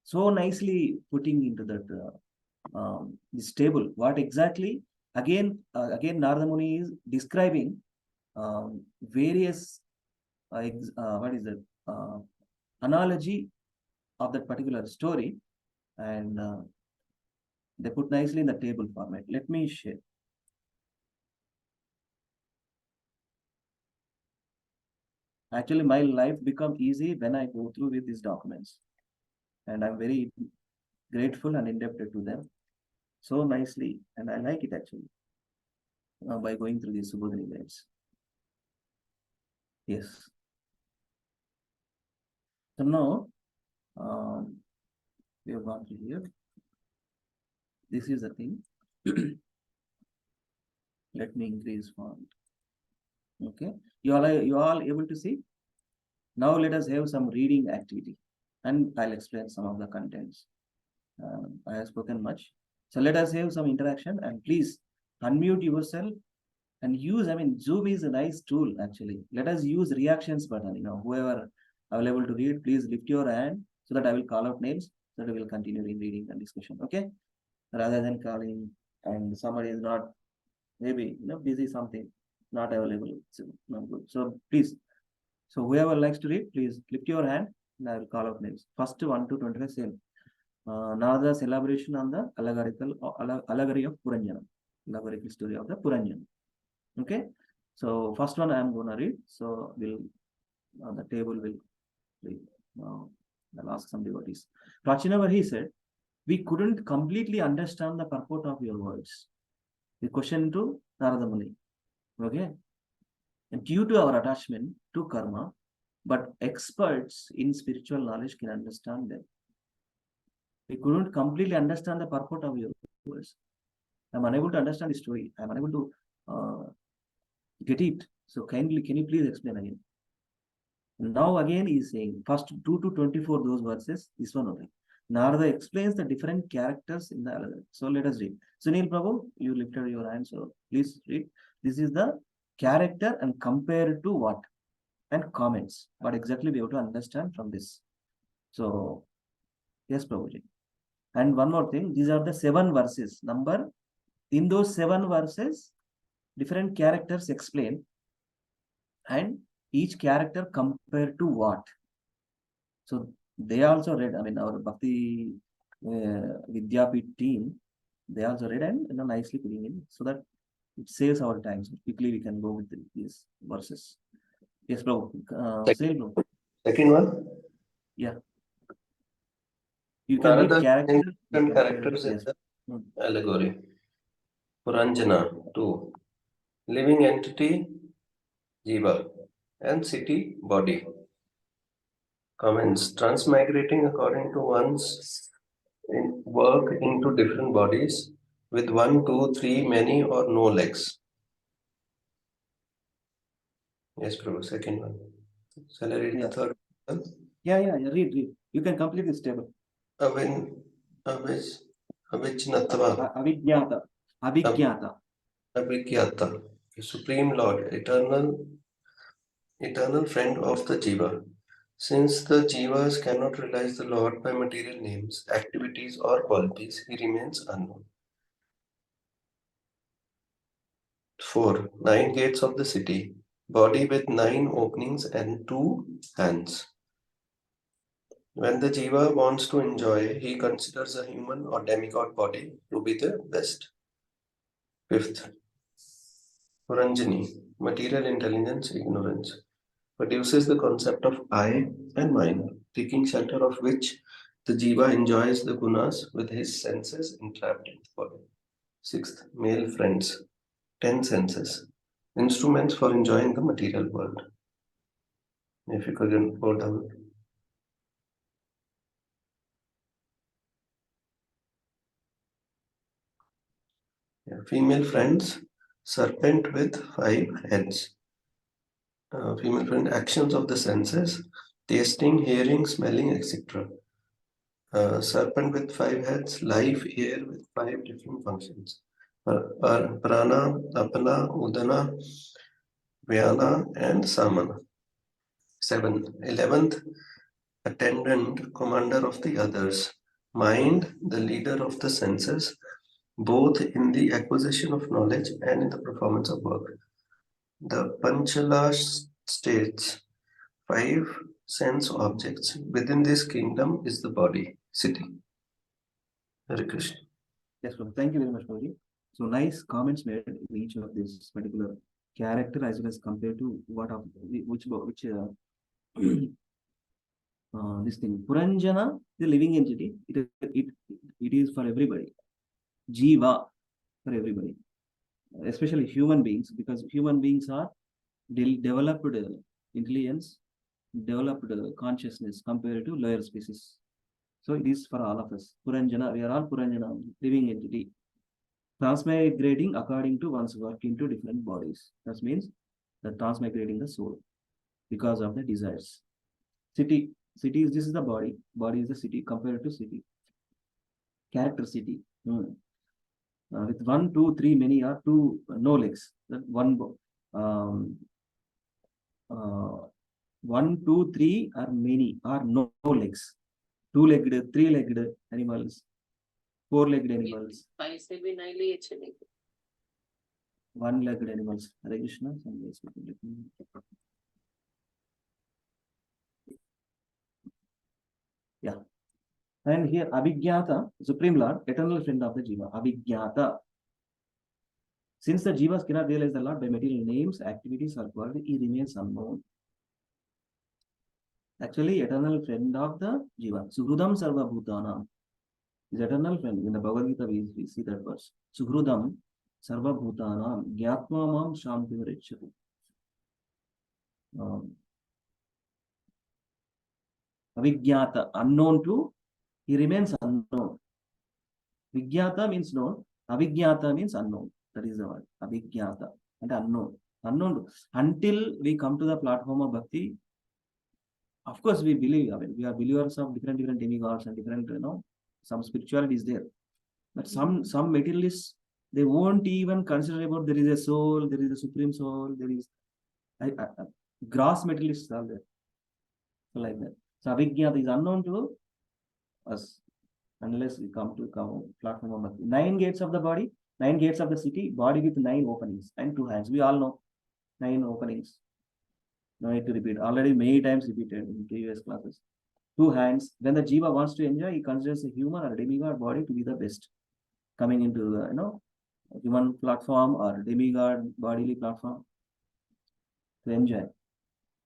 so nicely putting into that this table, what exactly, again Narada Muni is describing various what is that analogy of that particular story, and they put nicely in the table format. Let me share. Actually, my life become easy when I go through with these documents. And I'm very grateful and indebted to them so nicely. And I like it actually by going through these Subodhini guides. Yes. So now, we have gone through here. This is the thing. Let me increase font. Okay. You all able to see? Now let us have some reading activity and I'll explain some of the contents. I have spoken much. So let us have some interaction and please unmute yourself and use, Zoom is a nice tool actually. Let us use reactions button, whoever available to read, please lift your hand so that I will call out names so that we will continue in reading and discussion, okay? Rather than calling and somebody is not, maybe, busy something, not available, so not good. So please, so whoever likes to read, please lift your hand and I will call out names. First 1 to 25 same. Narada's elaboration on the allegory of Puranjana, allegorical story of the Puranjana. Okay, so first one I am going to read. So we'll the table will read. I'll ask some devotees. Prachinavar, he said, we couldn't completely understand the purport of your words. The question to Narada Muni. Okay, and due to our attachment to karma, but experts in spiritual knowledge can understand them. We couldn't completely understand the purport of your words. I'm unable to understand the story. I'm unable to get it. So can you please explain again? Now again he is saying first 2 to 24 those verses, this one only. Narada explains the different characters in the allegory. So let us read. Sunil Prabhu, you lifted your hand, so please read. This is the character and compared to what? And comments. What exactly we have to understand from this. So yes, Prabhuji. And one more thing, these are the 7 verses. In those 7 verses, different characters explain and each character compared to what. So they also read, our Bhakti Vidyapit team, they also read and nicely putting in so that it saves our time. So quickly we can go with these verses. Yes, Prabhu. Second one? Yeah. You can read characters. Different characters in the allegory. Puranjana, 2. Living entity, Jiva. And city, body. Comments. Transmigrating according to one's work into different bodies with 1, 2, 3, many or no legs. Yes, Prabhu. Second one. Shall I read the third one? Yeah. Read. You can complete this table. Avijnatva. Abhigyata. Abhigyata. Supreme Lord, eternal friend of the Jiva. Since the Jivas cannot realize the Lord by material names, activities, or qualities, he remains unknown. 4. 9 gates of the city, body with 9 openings and 2 hands. When the Jiva wants to enjoy, he considers a human or demigod body to be the best. 5th. Puranjani, material intelligence, ignorance, produces the concept of I and mine, taking shelter of which the Jiva enjoys the gunas with his senses entrapped in the body. 6th. Male friends, 10 senses, instruments for enjoying the material world. If you could go down. Female friends, serpent with 5 heads. Female friend, actions of the senses, tasting, hearing, smelling, etc. Serpent with 5 heads, life, air with 5 different functions. Prana, Apana, Udana, Vyana, and Samana. 7. 11th, attendant, commander of the others. Mind, the leader of the senses, both in the acquisition of knowledge and in the performance of work. The Panchala states 5 sense objects. Within this kingdom is the body, city. Hare Krishna. Yes, Prabhu. Thank you very much, Prabhuji. So nice comments made in each of these particular character as well as compared to what of which this thing. Puranjana, the living entity, it is for everybody. Jiva for everybody, especially human beings, because human beings are developed intelligence, developed consciousness compared to lower species. So it is for all of us. Puranjana, we are all Puranjana, living entity, transmigrating according to one's work into different bodies. That means that transmigrating the soul because of the desires. City is, this is the body. Body is the city compared to city. Character city. With 1, 2, 3, many are two, no legs. That one, 1, 2, 3 are many, are no legs. 2-legged, 3-legged animals, 4-legged animals, 1-legged animals. Hare Krishna. Yeah. And here, Abhigyata, Supreme Lord, eternal friend of the Jiva. Abhigyata. Since the Jivas cannot realize the Lord by material names, activities, or quality, he remains unknown. Actually, eternal friend of the Jiva. Suhrudam Sarva Bhutanam is eternal friend. In the Bhagavad Gita, we see that verse. Suhrudam Sarva Bhutanam Gyatma Mam Shanti Vrichyati. Avigyata, unknown to, he remains unknown. Vigyata means known, Avigyata means unknown. That is the word. Avigyata and unknown. Unknown until we come to the platform of bhakti. Of course, we believe. I mean, we are believers of different demigods and different, some spirituality is there. But some materialists, they won't even consider about there is a soul, there is a supreme soul, there is gross materialists are there. So like that. So Avigyata is unknown to us unless we come to platform of bhakti. 9 gates of the body, 9 gates of the city, body with 9 openings and 2 hands. We all know 9 openings. No need to repeat. Already many times repeated in previous classes. 2 hands. When the Jiva wants to enjoy, he considers a human or a demigod body to be the best. Coming into the human platform or demigod bodily platform to enjoy.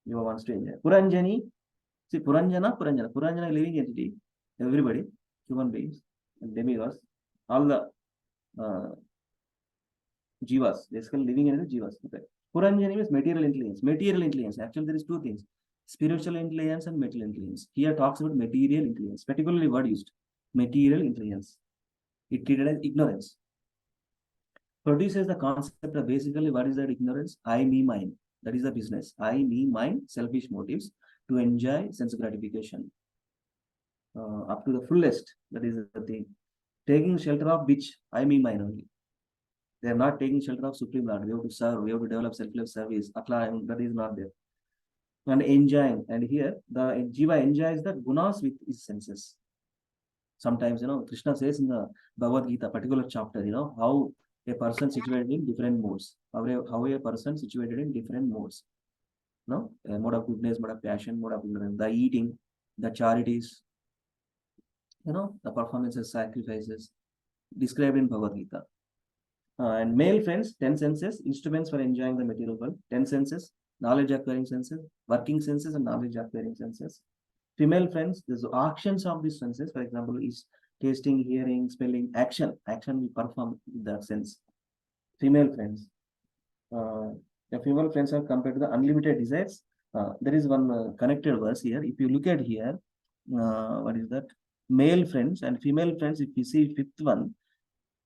Jiva wants to enjoy. Puranjani. See, Puranjana, living entity. Everybody, human beings and demigods, all the Jivas, basically living entity Jivas. Okay. Puranjani is material intelligence. Material intelligence. Actually, there is 2 things: spiritual intelligence and material intelligence. Here talks about material intelligence, particularly word used. Material intelligence. It treated as ignorance. Produces the concept of basically what is that ignorance? I, me, mine. That is the business. I, me, mine, selfish motives to enjoy sense gratification. Up to the fullest. That is the thing. Taking shelter of which? I, me, mine only. They are not taking shelter of Supreme Lord. We have to serve, we have to develop selfless service. That is not there. And enjoying. And here, the Jiva enjoys the gunas with his senses. Sometimes, Krishna says in the Bhagavad Gita, particular chapter, how a person situated in different modes. How a person situated in different modes. No? Mode of goodness, mode of passion, mode of ignorance. The eating, the charities, the performances, sacrifices, described in Bhagavad Gita. And male friends, 10 senses, instruments for enjoying the material world, 10 senses, knowledge acquiring senses, working senses and knowledge acquiring senses. Female friends, there's actions of these senses, for example, is tasting, hearing, smelling, action. Action we perform in that sense. Female friends. The female friends are compared to the unlimited desires. There is one connected verse here. If you look at here, what is that? Male friends and female friends, if you see 5th one,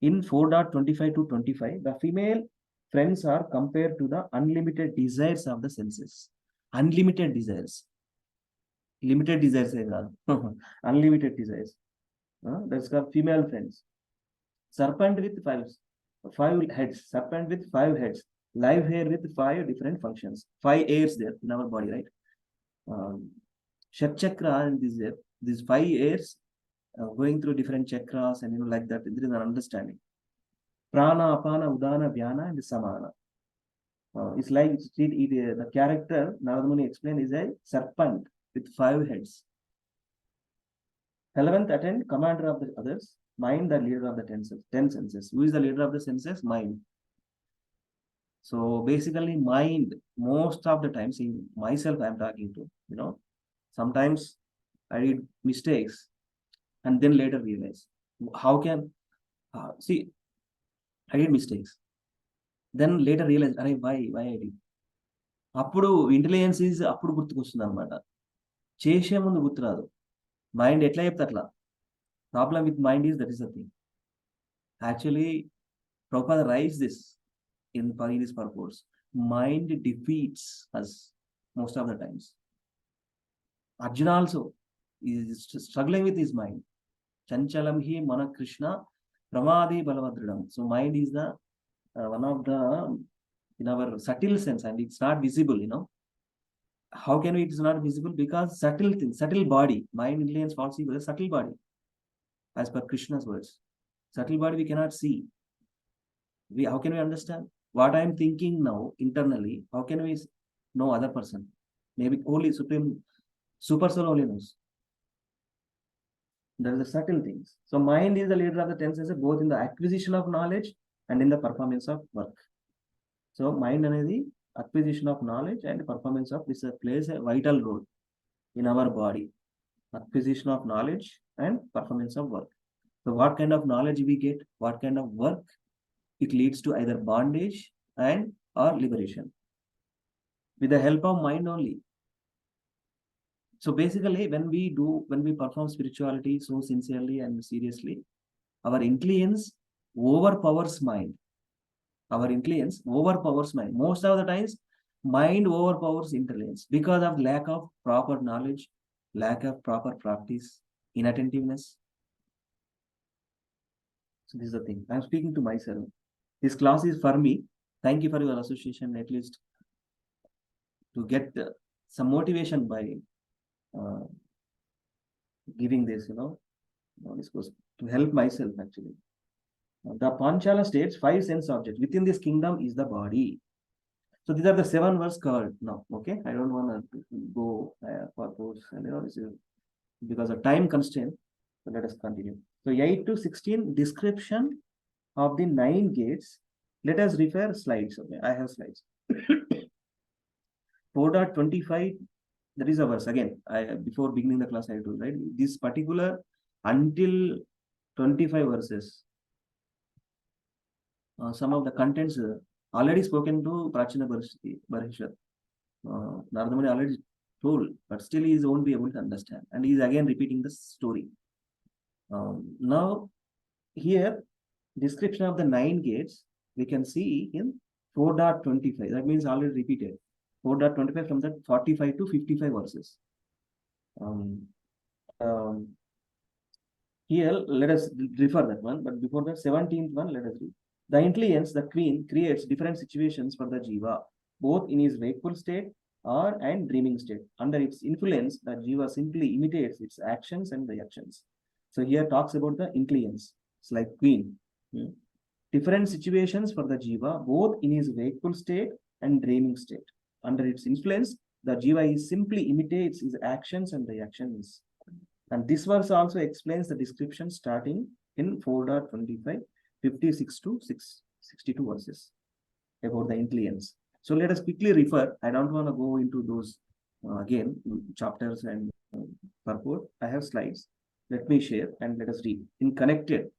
in 4.25 to 25, the female friends are compared to the unlimited desires of the senses. Unlimited desires. Limited desires. Unlimited desires. That's called female friends. Serpent with 5 heads. Serpent with 5 heads. Live hair with 5 different functions. 5 airs there in our body, right? Chakra and these 5 airs going through different chakras and like that. There is an understanding. Prana, Apana, Udana, Vyana, and Samana. It's like the character Narada Muni explained is a serpent with 5 heads. 11th attend, commander of the others. Mind, the leader of the 10 senses. Who is the leader of the senses? Mind. So basically, mind, most of the time, see, myself I'm talking to, sometimes I did mistakes and then later realize how can, see, I did mistakes. Then later realize, why I did. అప్పుడు intelligence is అప్పుడు గుర్తుకొస్తుంది అనమాట. చేసే ముందు గుర్తురాదు. Mind ఎట్లా చెప్తే అట్లా. Problem with mind is that is the thing. Actually Prabhupada writes this in his purpose. Mind defeats us most of the times. Arjuna also is struggling with his mind. Chanchalam hi mana Krishna pramadi balavadridam. So mind is the one of the, in our subtle sense, and it's not visible, How can it is not visible? Because subtle thing, subtle body, mind, intelligence, false ego, the subtle body, as per Krishna's words. Subtle body we cannot see. How can we understand what I am thinking now internally? How can we know other person? Maybe only super soul only knows. There are the subtle things. So mind is the leader of the 10 senses, both in the acquisition of knowledge and in the performance of work. So mind అనేది acquisition of knowledge and performance of this plays a vital role in our body. Acquisition of knowledge and performance of work. So what kind of knowledge we get, what kind of work, it leads to either bondage and or liberation with the help of mind only. So basically, when we perform spirituality so sincerely and seriously, our intelligence overpowers mind. Our intelligence overpowers mind. Most of the times, mind overpowers intelligence because of lack of proper knowledge, lack of proper practice, inattentiveness. So this is the thing. I'm speaking to myself. This class is for me. Thank you for your association, at least to get some motivation by giving this, this goes to help myself actually. The Panchala states 5 sense objects. Within this kingdom is the body. So these are the 7 words covered now. Okay, I don't want to go for those, and this is because of time constraint. So let us continue. So 8 to 16 description of the 9 gates. Let us refer slides. Okay, I have slides. 4.25, that is a verse. Again, before beginning the class, I told, right? This particular until 25 verses, some of the contents already spoken to Prachina Barishwar. Nardamani already told, but still he won't be able to understand. And he is again repeating the story. Now, here, description of the 9 gates, we can see in 4.25. That means already repeated. 4.25 from that 45 to 55 verses. Here, let us refer that one. But before that, 17th one, let us read. The intelligence, the queen, creates different situations for the jiva, both in his wakeful state and dreaming state. Under its influence, the jiva simply imitates its actions and reactions. So here talks about the intelligence. It's like queen. Different situations for the jiva, both in his wakeful state and dreaming state. Under its influence, the jiva simply imitates his actions and reactions. And this verse also explains the description starting in 4.25, 56 to 62 verses about the intelligence. So let us quickly refer. I don't want to go into those again, chapters and purport. I have slides. Let me share and let us read in connected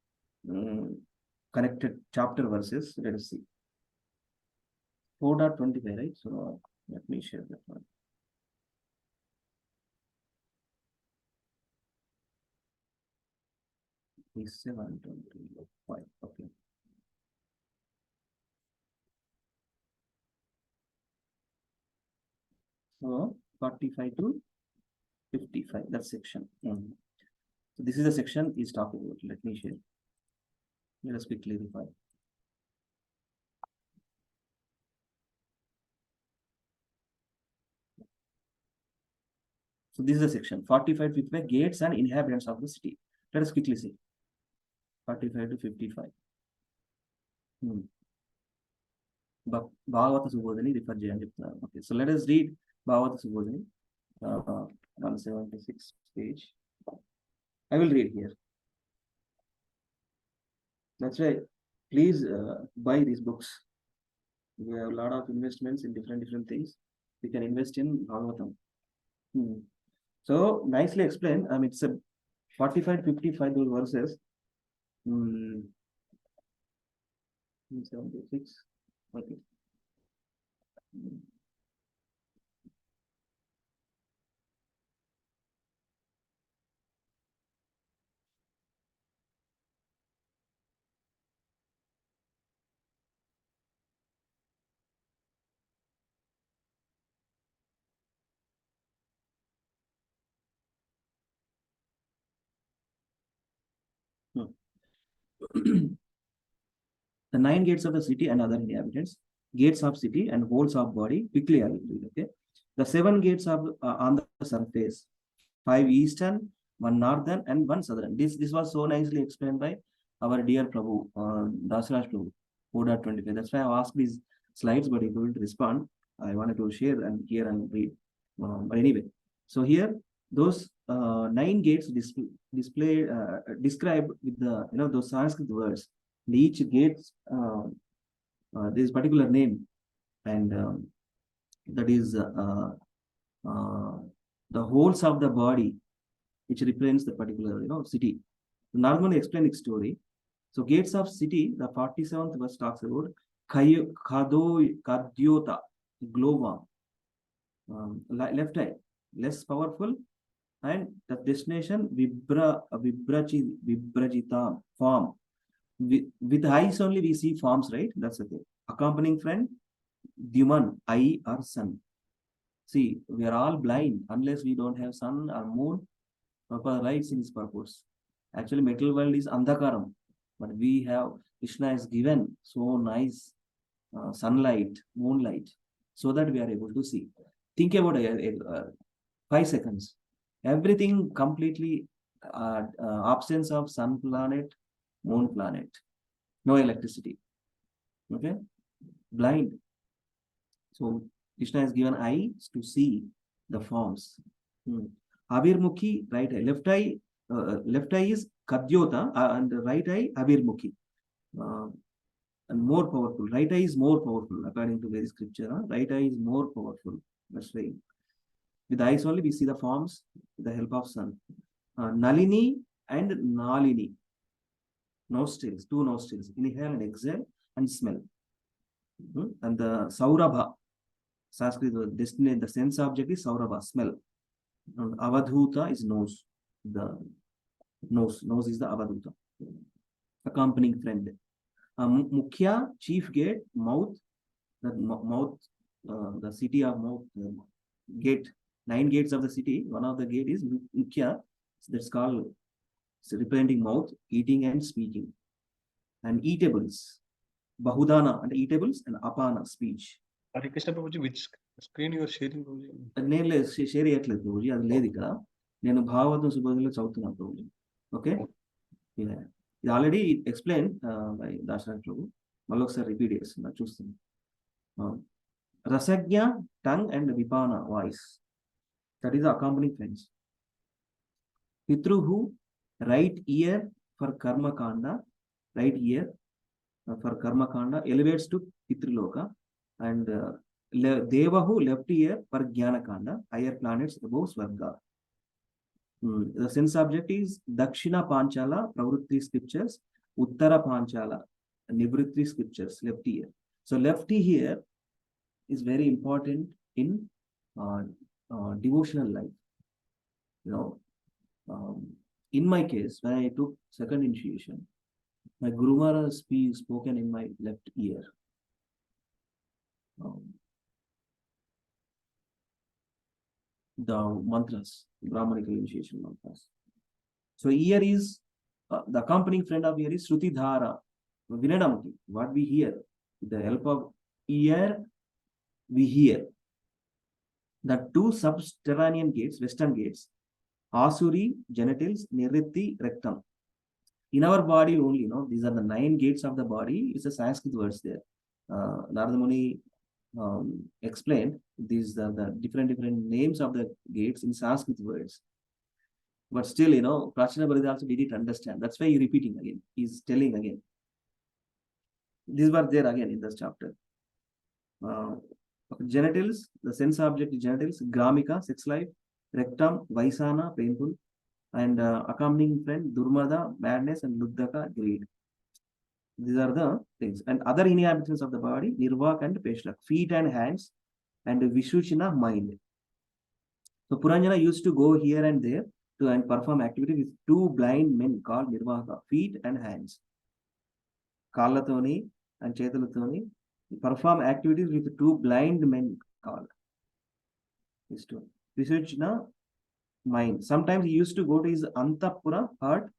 chapter verses. Let us see. 4.25, right? So let me share that one. Is 7.25. Okay. So 45 to 55, that section. So this is the section is talking about. Let me share. Let us quickly refer. So this is the section 45 to 55, gates and inhabitants of the city. Let us quickly see. 45 to 55. Bhagavata Subodhani refer cheyandi. Okay, so let us read Bhagavata Subodhani, 176 page. I will read here. That's right. Please buy these books. We have a lot of investments in different things. We can invest in Bhagavatam. So nicely explained. It's a 45, 55 those verses. 76. Okay. The 9 gates of the city and other inhabitants, gates of city and holes of body, quickly I will read, okay? The 7 gates of on the surface, 5 eastern, 1 northern, and 1 southern. This was so nicely explained by our dear Prabhu, Dasraj Prabhu, 4.25. That's why I asked these slides, but he couldn't respond. I wanted to share and hear and read. But anyway, so here those 9 gates described with the those Sanskrit words. Each gate this particular name, and that is the wholes of the body, which represents the particular city. Normally explain its story. So gates of city, the 47th verse talks about Kadyota, glowworm, left eye, less powerful, and the destination Vibrajita form. With eyes only we see forms, right? That's the thing. Accompanying friend, Dyuman, eye or sun. See, we are all blind unless we don't have sun or moon. Papa writes in his purpose. Actually, material world is Andhakaram, but we have, Krishna is given so nice sunlight, moonlight, so that we are able to see. Think about 5 seconds. Everything completely absence of sun planet, moon planet, no electricity. Okay, blind. So Krishna has given eyes to see the forms. Avirmukhi, right eye. Left eye is Kadyota, and the right eye Avirmukhi. And more powerful. Right eye is more powerful according to very scripture. Right eye is more powerful. That's right. With eyes only we see the forms with the help of sun. Nalini and Nalini. Nostrils, 2 nostrils. Inhale and exhale and smell. And the Saurabha. Sanskrit, the sense object is Saurabha, smell. And Avadhuta is nose. The nose is the Avadhuta. Accompanying friend. Mukhya, chief gate, mouth, the city of mouth, gate, 9 gates of the city. One of the gate is Mukhya, that's called representing mouth, eating and speaking. And eatables, Bahudana, and eatables, and Apana, speech. Hare Krishna Prabhuji, which screen you are sharing, Prabhuji? నేను share చేయట్లేదు ప్రభుజీ, అది లేదు ఇక్కడ. నేను భాగవతం సుబోధంలో చదువుతున్నాను ప్రభుజీ. Okay, ఇది already explain by Dasharath Prabhu. మళ్ళీ ఒకసారి రిపీట్ చేస్తున్నా, చూస్తున్నా. రసజ్ఞ, టంగ్ అండ్ విపాన, voice, that is accompanying friends. పితృహు, రైట్ ఇయర్ ఫర్ కర్మకాండ, రైట్ ఇయర్ ఫర్ కర్మకాండ elevates to Pitriloka, and Devahu, left ear for Jnanakanda, higher planets above Swarga. The sense object is Dakshina Panchala, Pravrutti scriptures, Uttara Panchala, Nivritti scriptures, left ear. So left ear is very important in devotional life. In my case, when I took second initiation, my Guru Maharaj spoken in my left ear. The mantras, Brahmanical initiation mantras. So ear is the accompanying friend of ear is Shruti Dhara, Vinadamuki. What we hear, with the help of ear, we hear. The 2 subterranean gates, western gates, Asuri, genitals, Niritti, rectum. In our body only, these are the 9 gates of the body. It's a Sanskrit words there. Narada Muni explained these are the different names of the gates in Sanskrit words. But still, Prachina Bharati also didn't understand. That's why he's repeating again. He's telling again. These were there again in this chapter. Genitals, the sense object genitals, Gramika, sex life, rectum, Vaisana, painful, and accompanying friend, Durmada, madness, and Luddaka, greed. These are the things. And other inhabitants of the body, Nirvak and Peshak, feet and hands, and Vishuchina, mind. So Puranjana used to go here and there to and perform activity with two blind men called Nirvaka, feet and hands. Kalatoni and Chetalatoni perform activities with two blind men called. These two. Visuchina, mind. Sometimes he used to go to his Antapura heart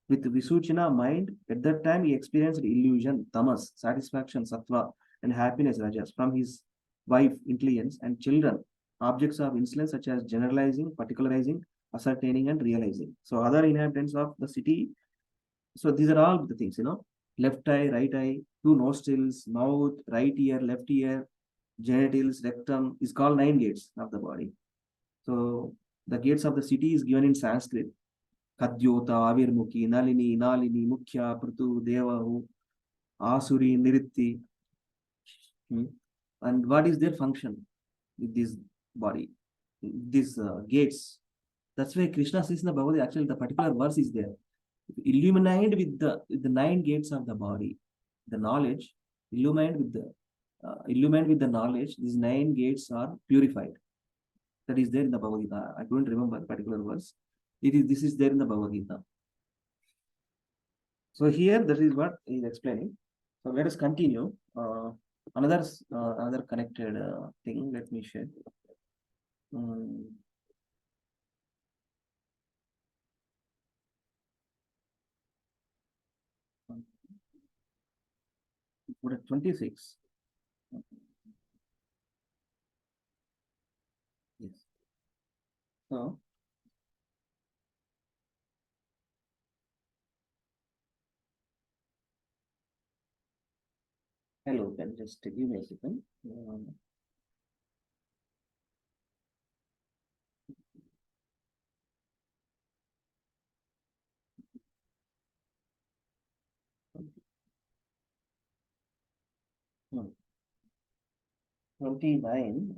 with Visuchina mind. At that time, he experienced illusion, tamas, satisfaction, sattva, and happiness, rajas, from his wife, intelligence, and children, objects of insolence such as generalizing, particularizing, ascertaining, and realizing. So, other inhabitants of the city. So, these are all the things, left eye, right eye, two nostrils, mouth, right ear, left ear, genitals, rectum is called 9 gates of the body. So, the gates of the city is given in Sanskrit. Kadyota, Avirmukhi, Nalini, Nalini, Mukhya, Prutu, Devahu, Asuri, Niritti. And what is their function with this body? These gates. That's why Krishna says in the Bhagavad Gita, actually the particular verse is there. Illumined with the 9 gates of the body. The knowledge, illumined with the knowledge, these 9 gates are purified. That is there in the Bhagavad Gita. I don't remember the particular verse. This is there in the Bhagavad Gita. So here, that is what he is explaining. So let us continue. Another connected thing. Let me share. Put it 26. Yes. So. Hello, can just give me a second. 29.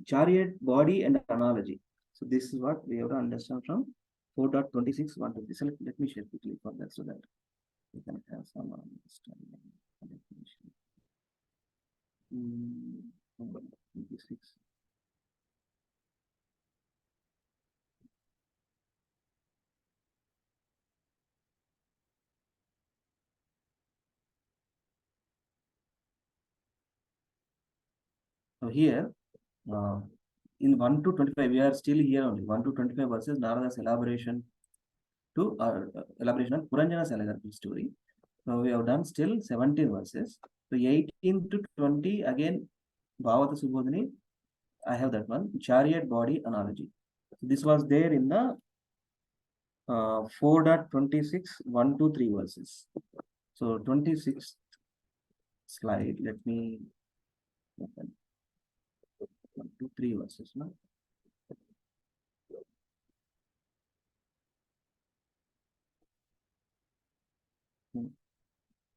Chariot, body, and analogy. So this is what we have to understand from 4.26, 1 to 3. So let me share quickly for that so that we can have some understanding. 26. So here, in 1 to 25, we are still here only. 1 to 25 verses, Narada's elaboration to elaboration on Puranjana's allegorical story. So we have done still 17 verses. So 18 to 20, again, Bhavata Subodhini, I have that one, chariot body analogy. So this was there in the 4.26, 1 to 3 verses. So 26th slide, let me open 1 to 3 verses. No?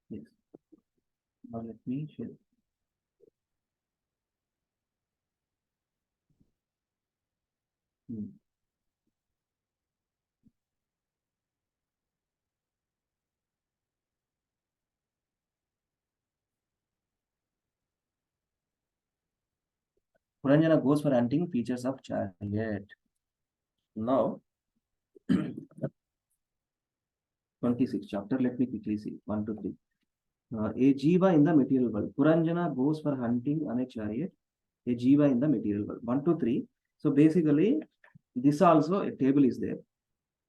Yes. Now let me share. Puranjana goes for hunting features of chariot. Now, 26th chapter, let me quickly see. 1 to 3. A jiva in the material world. Puranjana goes for hunting on a chariot. A jiva in the material world. 1 to 3. So basically, this also a table is there.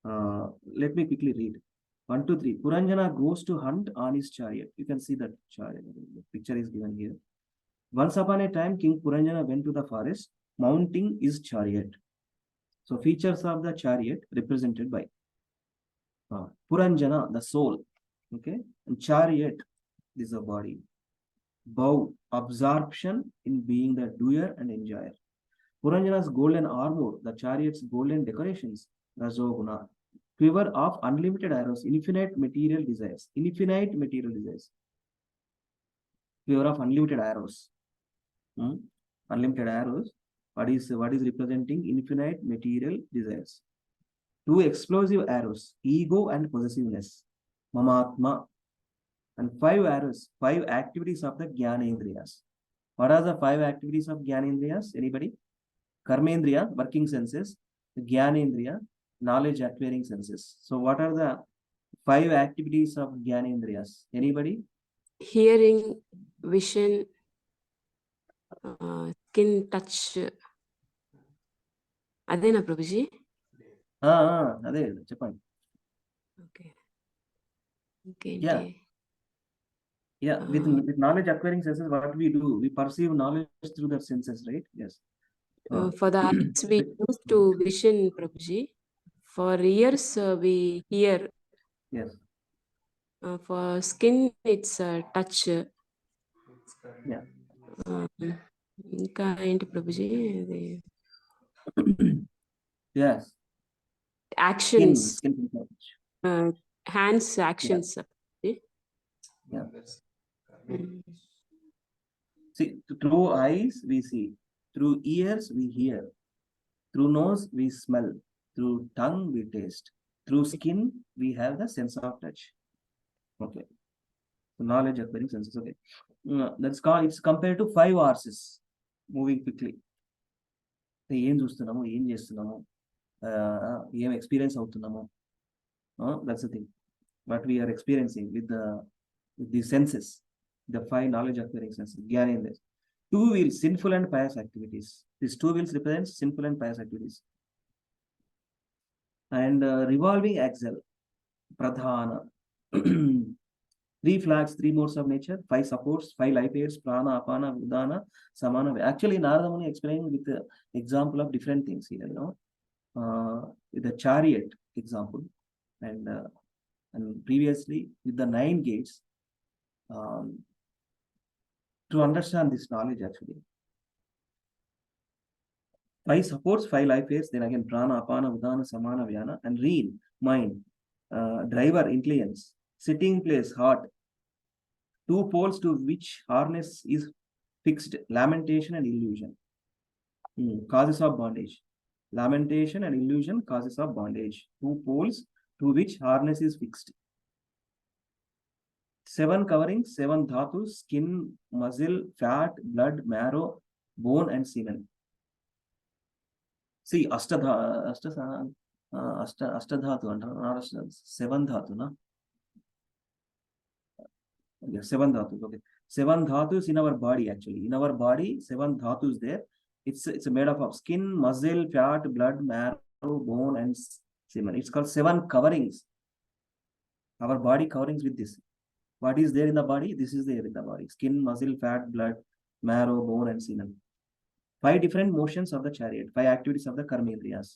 Let me quickly read. 1 to 3. Puranjana goes to hunt on his chariot. You can see that chariot. The picture is given here. Once upon a time, King Puranjana went to the forest, mounting his chariot. So features of the chariot represented by Puranjana, the soul. Okay, and chariot, this is a body. Bow, absorption in being the doer and enjoyer. Puranjana's golden armor, the chariot's golden decorations, Rajoguna, quiver of unlimited arrows, infinite material desires, quiver of unlimited arrows. Unlimited arrows. What is representing infinite material desires? 2 explosive arrows, ego and possessiveness, mamatma. And 5 arrows, 5 activities of the Jnanendriyas. What are the 5 activities of Jnanendriyas? Anybody? Karmendriya, working senses. Jnanendriya, knowledge acquiring senses. So what are the 5 activities of Jnanendriyas? Anybody? Hearing, vision, skin touch. అదేనా ప్రభుజీ? అదే చెప్పండి. Okay. ఇంకేంటి? With knowledge acquiring senses, what we do, we perceive knowledge through the senses, right? Yes. For the eyes, we use to vision, Prabhuji. For ears, we hear. Yes. For skin, it's touch. Yeah. ఇంకా ఏంటి Prabhuji? Yes. Actions. Skin hands actions. Yeah. See, through eyes we see, through ears we hear, through nose we smell, through tongue we taste, through skin we have the sense of touch. Okay. So knowledge acquiring senses. Okay. It's compared to 5 horses moving quickly. ఏం చూస్తున్నాము, ఏం చేస్తున్నాము, ఏం experience అవుతున్నాము. That's the thing. What we are experiencing with the senses, the 5 knowledge acquiring senses, Jnanendriyas. 2 wheels, sinful and pious activities. These 2 wheels represents sinful and pious activities. And revolving axle, pradhana. 3 flags, 3 modes of nature, 5 supports, 5 life aids, prana, apana, udana, samana. Actually, Narada Muni explained with the example of different things here, with the chariot example, and previously with the 9 gates, to understand this knowledge actually. 5 supports, 5 life aids, then again prana, apana, udana, samana, vyana, and rein, mind, driver, intelligence, sitting place, heart, 2 poles to which harness is fixed, lamentation and illusion. Causes of bondage. Lamentation and illusion, causes of bondage. 2 poles to which harness is fixed. 7 coverings, 7 dhatus, skin, muscle, fat, blood, marrow, bone and semen. See, ashtadhatu antaru, 7 dhatu, na? Yeah, 7 dhatus. Okay, 7 dhatus in our body actually. In our body, 7 dhatus there. It's made up of skin, muscle, fat, blood, marrow, bone, and semen. It's called 7 coverings. Our body coverings with this. What is there in the body? This is there in the body. Skin, muscle, fat, blood, marrow, bone, and semen. 5 different motions of the chariot. 5 activities of the karmendriyas.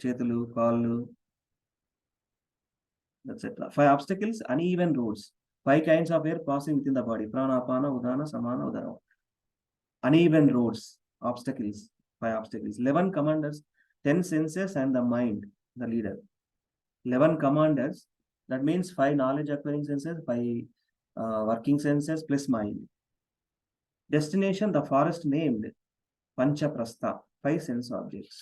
Chetulu, kallu, etc. 5 obstacles, uneven roads. 5 kinds of air passing within the body. Prana, apana, udana, samana, udana. Uneven roads, obstacles, 5 obstacles. 11 commanders, 10 senses and the mind, the leader. 11 commanders, that means 5 knowledge acquiring senses, 5 working senses plus mind. Destination, the forest named Panchaprastha, 5 sense objects.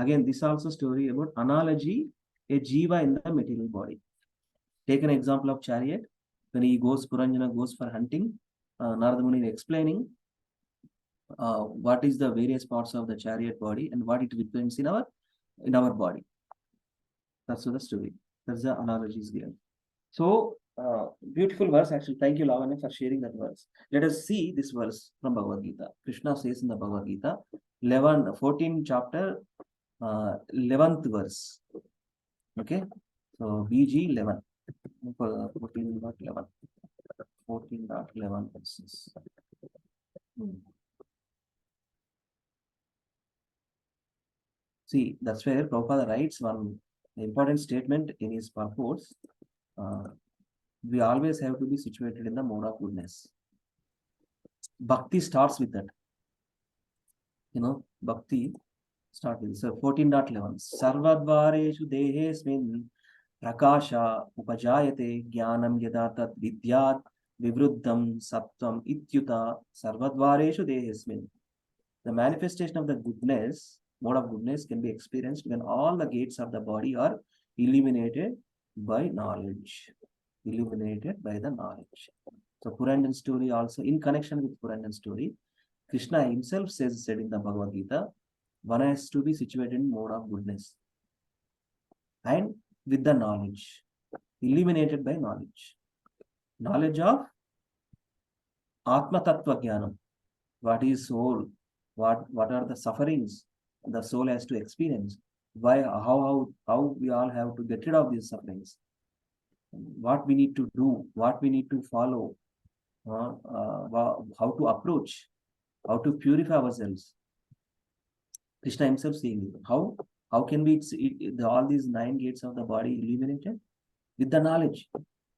Again, this also story about analogy, a jiva in the material body. Take an example of chariot. When he goes, Puranjana goes for hunting, Narada Muni is explaining what is the various parts of the chariot body and what it represents in our body. That's the story. That's the analogy is given. So, beautiful verse actually. Thank you, Lavanya, for sharing that verse. Let us see this verse from Bhagavad Gita. Krishna says in the Bhagavad Gita, 14th chapter, 11th verse. Okay, so BG 11. 14.11. 14.11 verses. See, that's where Prabhupada writes one important statement in his purports. We always have to be situated in the mode of goodness. Bhakti starts with that. Bhakti Start with so 14.11. Sarvadvareshu dehesmin prakasha upajayate jnanam yada tat vidyat vivruddham saptam ityuta sarvadvareshu dehesmin. The manifestation of the goodness, mode of goodness, can be experienced when all the gates of the body are illuminated by knowledge. Illuminated by the knowledge. So Purandan story also, in connection with Purandan story, Krishna himself said in the Bhagavad Gita, one has to be situated in mode of goodness and with the knowledge, illuminated by knowledge. Knowledge of Atma Tattva Jnanam. What is soul? What are the sufferings the soul has to experience? Why, how we all have to get rid of these sufferings? What we need to do, what we need to follow, how to approach, how to purify ourselves. Krishna himself saying, how can we all these 9 gates of the body illuminated? With the knowledge.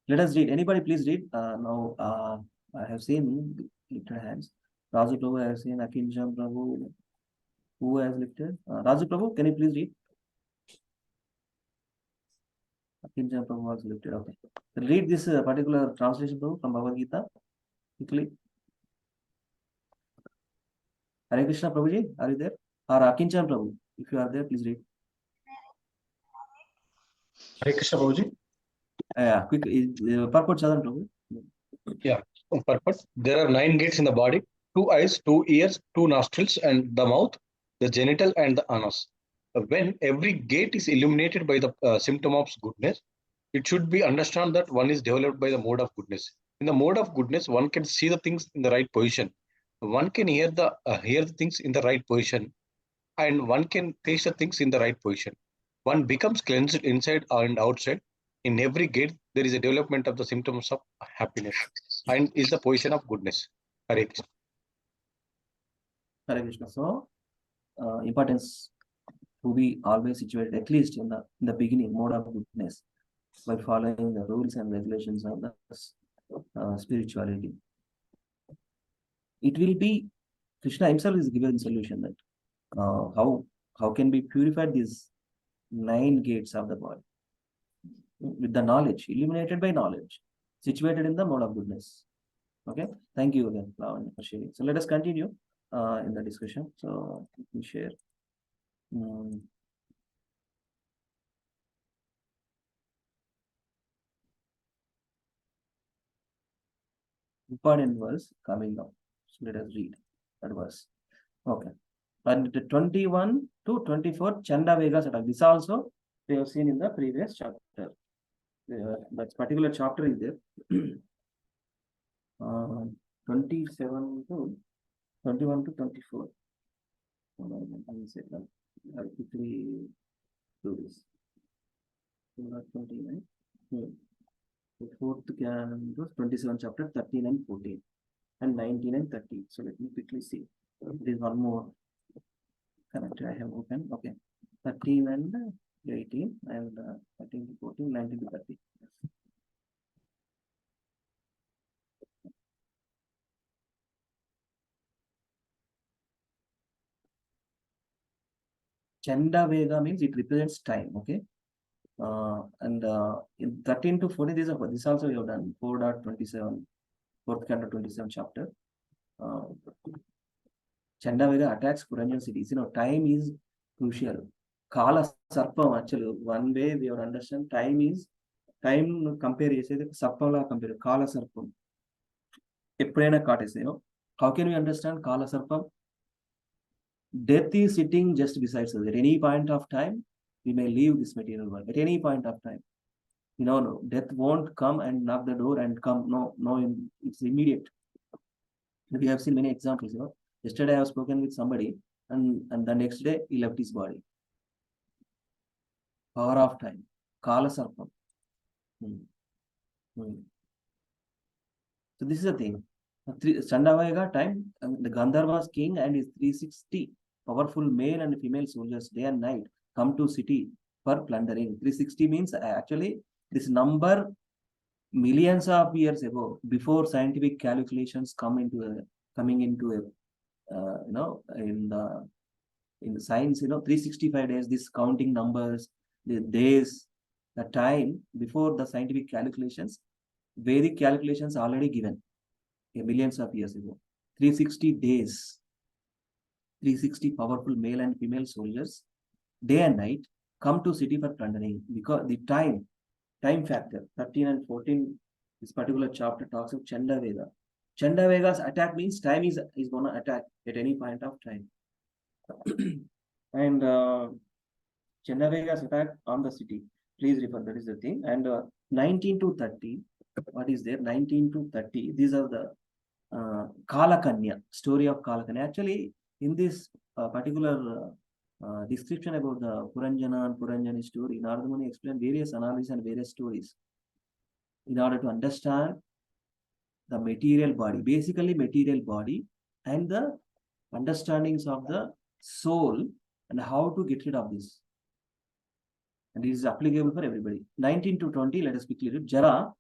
Let us read. Anybody please read. Now I have seen lifted hands. Raju Prabhu, I have seen Akinjam Prabhu. Who has lifted? Raju Prabhu, can you please read? Akinjam Prabhu was lifted. Okay. Read this particular translation Prabhu from Bhagavad Gita quickly. Hare Krishna Prabhuji, are you there? Or Akinjam Prabhu, if you are there, please read. Hare Krishna Prabhuji. Yeah, quick. Purport Chadan Prabhu. Yeah, purpose. There are 9 gates in the body: 2 eyes, 2 ears, 2 nostrils, and the mouth, the genital, and the anus. When every gate is illuminated by the symptom of goodness, it should be understood that one is developed by the mode of goodness. In the mode of goodness, one can see the things in the right position. One can hear the things in the right position, and one can taste the things in the right position. One becomes cleansed inside and outside. In every gate, there is a development of the symptoms of happiness and is the position of goodness. Hare Krishna. Hare Krishna. So, importance to be always situated, at least in the beginning, mode of goodness, by following the rules and regulations of the spirituality. It will be, Krishna himself is given solution that how can we purify these 9 gates of the body with the knowledge, illuminated by knowledge, situated in the mode of goodness. Okay, thank you again, Lavanya, for sharing. So let us continue in the discussion. So let me share. Important verse coming up. So let us read that verse. Okay. And the 21 to 24 Chanda Vega Satak. This also we have seen in the previous chapter. That particular chapter is there. 27 to 21 to 24. I'll quickly do this. 29. The 4th canto, 27 chapter, 13 and 14, and 19 and 30. So let me quickly see. There is one more connector I have opened. Okay, 13 and 18, and 13 to 14, 19 to 30. Chanda Vega means it represents time. Okay. And in 13 to 14, this also we have done 4.27, 4th canto 27 chapter. Chanda Vega attacks Puranjan cities. Time is crucial. Kala Sarpam, actually, one way we have understand time is time compare Sarpala compare Kala Sarpam. Eprena Kates, how can we understand Kala Sarpam? Death is sitting just beside us. At any point of time, we may leave this material world. At any point of time. No, death won't come and knock the door and come. No, it's immediate. We have seen many examples. Yesterday I have spoken with somebody, and the next day he left his body. Power of time. Kala Sarpam. So this is the thing. Chandavaiga time, the Gandharva's king and his 360 powerful male and female soldiers day and night come to city for plundering. 360 means actually this number millions of years ago, before scientific calculations coming into in in the science, 365 days, this counting numbers, the days, the time before the scientific calculations, Vedic calculations already given millions of years ago. 360 days, 360 powerful male and female soldiers, day and night, come to city for plundering because the time factor, 13 and 14, this particular chapter talks of Chanda Veda. Chanda Veda's attack means time is going to attack at any point of time. And Chanda Veda's attack on the city. Please refer, that is the thing. And 19 to 30, what is there? 19 to 30, these are the Kalakanya, story of Kalakanya. Actually, in this particular description about the Puranjana and Puranjani story, Narada Muni explained various analyses and various stories in order to understand the material body, basically material body, and the understandings of the soul and how to get rid of this. And it is applicable for everybody. 19 to 20, let us quickly read. Jara,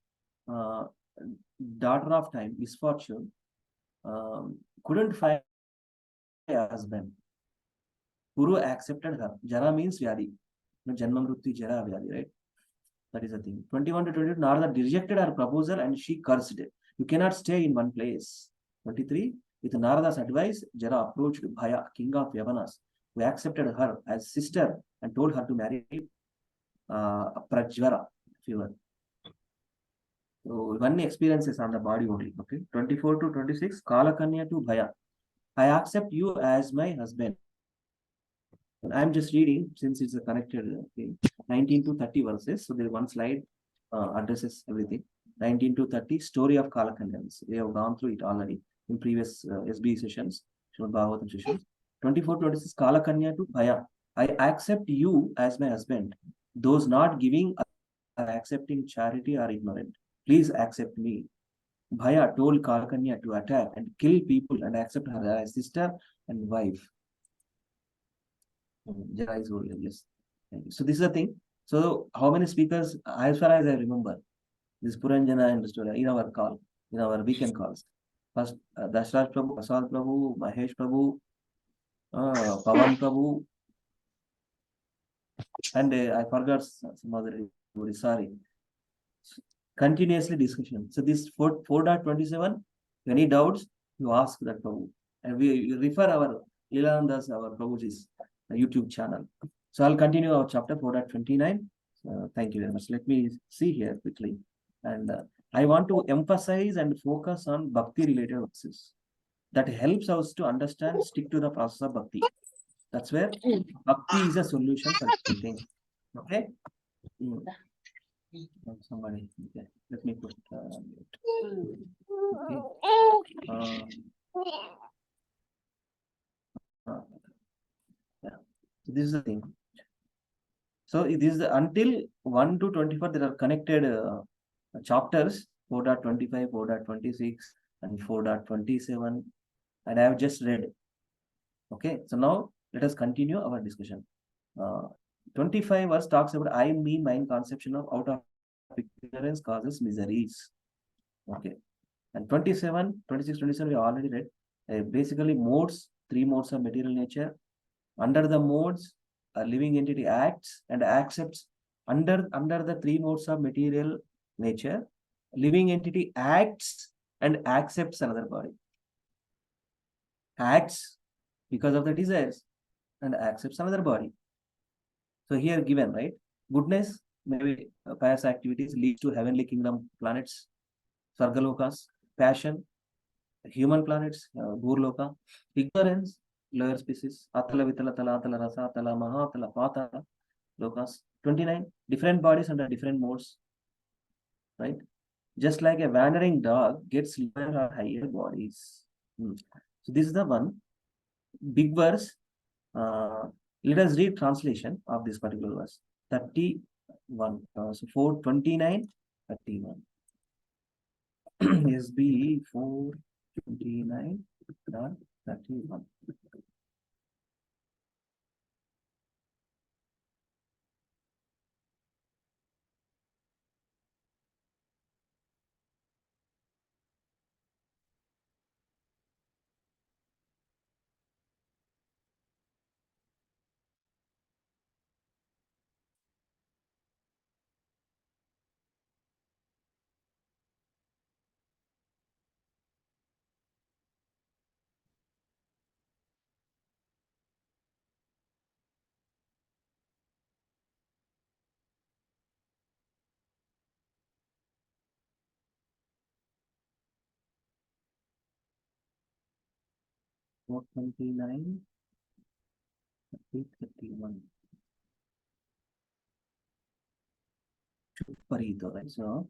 daughter of time, misfortune, couldn't find a husband. Puru accepted her. Jara means Vyadi. Janma Mrutyu Jara Vyadi, right? That is the thing. 21 to 22, Narada rejected her proposal and she cursed it. You cannot stay in one place. 23, with Narada's advice, Jara approached Bhaya, king of Yavanas, who accepted her as sister and told her to marry Prajvara fever. So one experience is on the body only. Okay. 24 to 26, Kalakanya to Bhaya. I accept you as my husband. I'm just reading since it's a connected thing. 19 to 30 verses. So there one slide addresses everything. 19 to 30, story of Kalakanyans. We have gone through it already in previous SB sessions, Srimad Bhagavatam sessions. 24 to 26, Kalakanya to Bhaya. I accept you as my husband. Those not giving or accepting charity are ignorant. Please accept me. Bhaya told Kalakanya to attack and kill people and accept her as sister and wife. Jara is old, yes. So this is the thing. So how many speakers, as far as I remember, this Puranjana and story in our call, in our weekend calls. First, Dashraj Prabhu, Asal Prabhu, Mahesh Prabhu, Pavan Prabhu, and I forgot some other, sorry. Continuously discussion. So this 4.27, any doubts, you ask that Prabhu. And we refer our Lilananda's, our Prabhuji's YouTube channel. So I'll continue our chapter 4.29. Thank you very much. Let me see here quickly. And I want to emphasize and focus on bhakti related verses. That helps us to understand, stick to the process of bhakti. That's where bhakti is a solution for everything. Okay? Somebody, okay. Let me put okay. Yeah. So this is the thing. So it is until 1 to 24, there are connected chapters 4.25, 4.26, and 4.27, and I have just read. Okay, so now let us continue our discussion. 25 verse talks about I, me, mine conception of out of ignorance causes miseries. Okay, and 27, 26, 27 we already read. Basically modes, 3 modes of material nature. Under the modes, a living entity acts and accepts. Under the 3 modes of material nature, living entity acts and accepts another body. Acts because of the desires and accepts another body. So here given, right? Goodness, maybe pious activities leads to heavenly kingdom planets, Sargalokas. Passion, human planets, Burloka. Ignorance, lower species, Atala, Vitala, Tala, Atala, Rasa, Atala, Maha, Atala, Patala, Lokas. 29, different bodies under different modes, right? Just like a wandering dog gets lower or higher bodies. So this is the one big verse. Let us read translation of this particular verse. 31. So 429, 31. SB 429.31. 429, 831. Parito, right? So,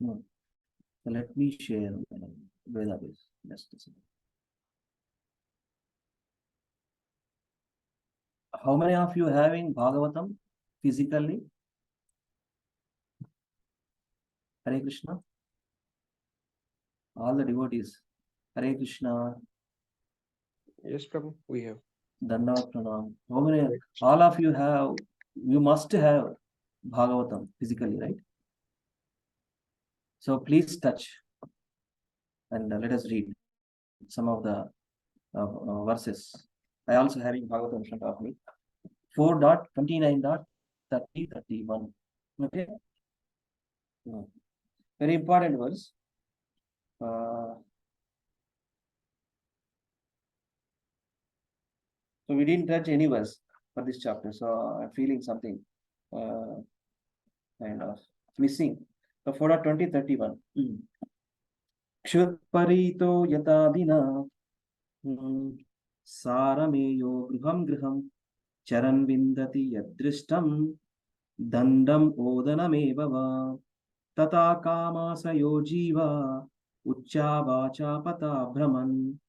so let me share Veda base. Just a second. How many of you having Bhagavatam physically? Hare Krishna. All the devotees. Hare Krishna. Yes, Prabhu, we have. Dandavat Pranam. How many? All of you have. You must have Bhagavatam physically, right? So please touch and let us read some of the verses. I also having Bhagavatam in front of me. 4.29.3031. Okay. Very important verse. So we didn't touch any verse for this chapter. So I'm feeling something kind of missing. So 4.20.31. Kshurparito yatadina sarameyo griham griham charan vindati yadrishtam dandam odanameva va tata kamasayo jiva uccavacha pata brahman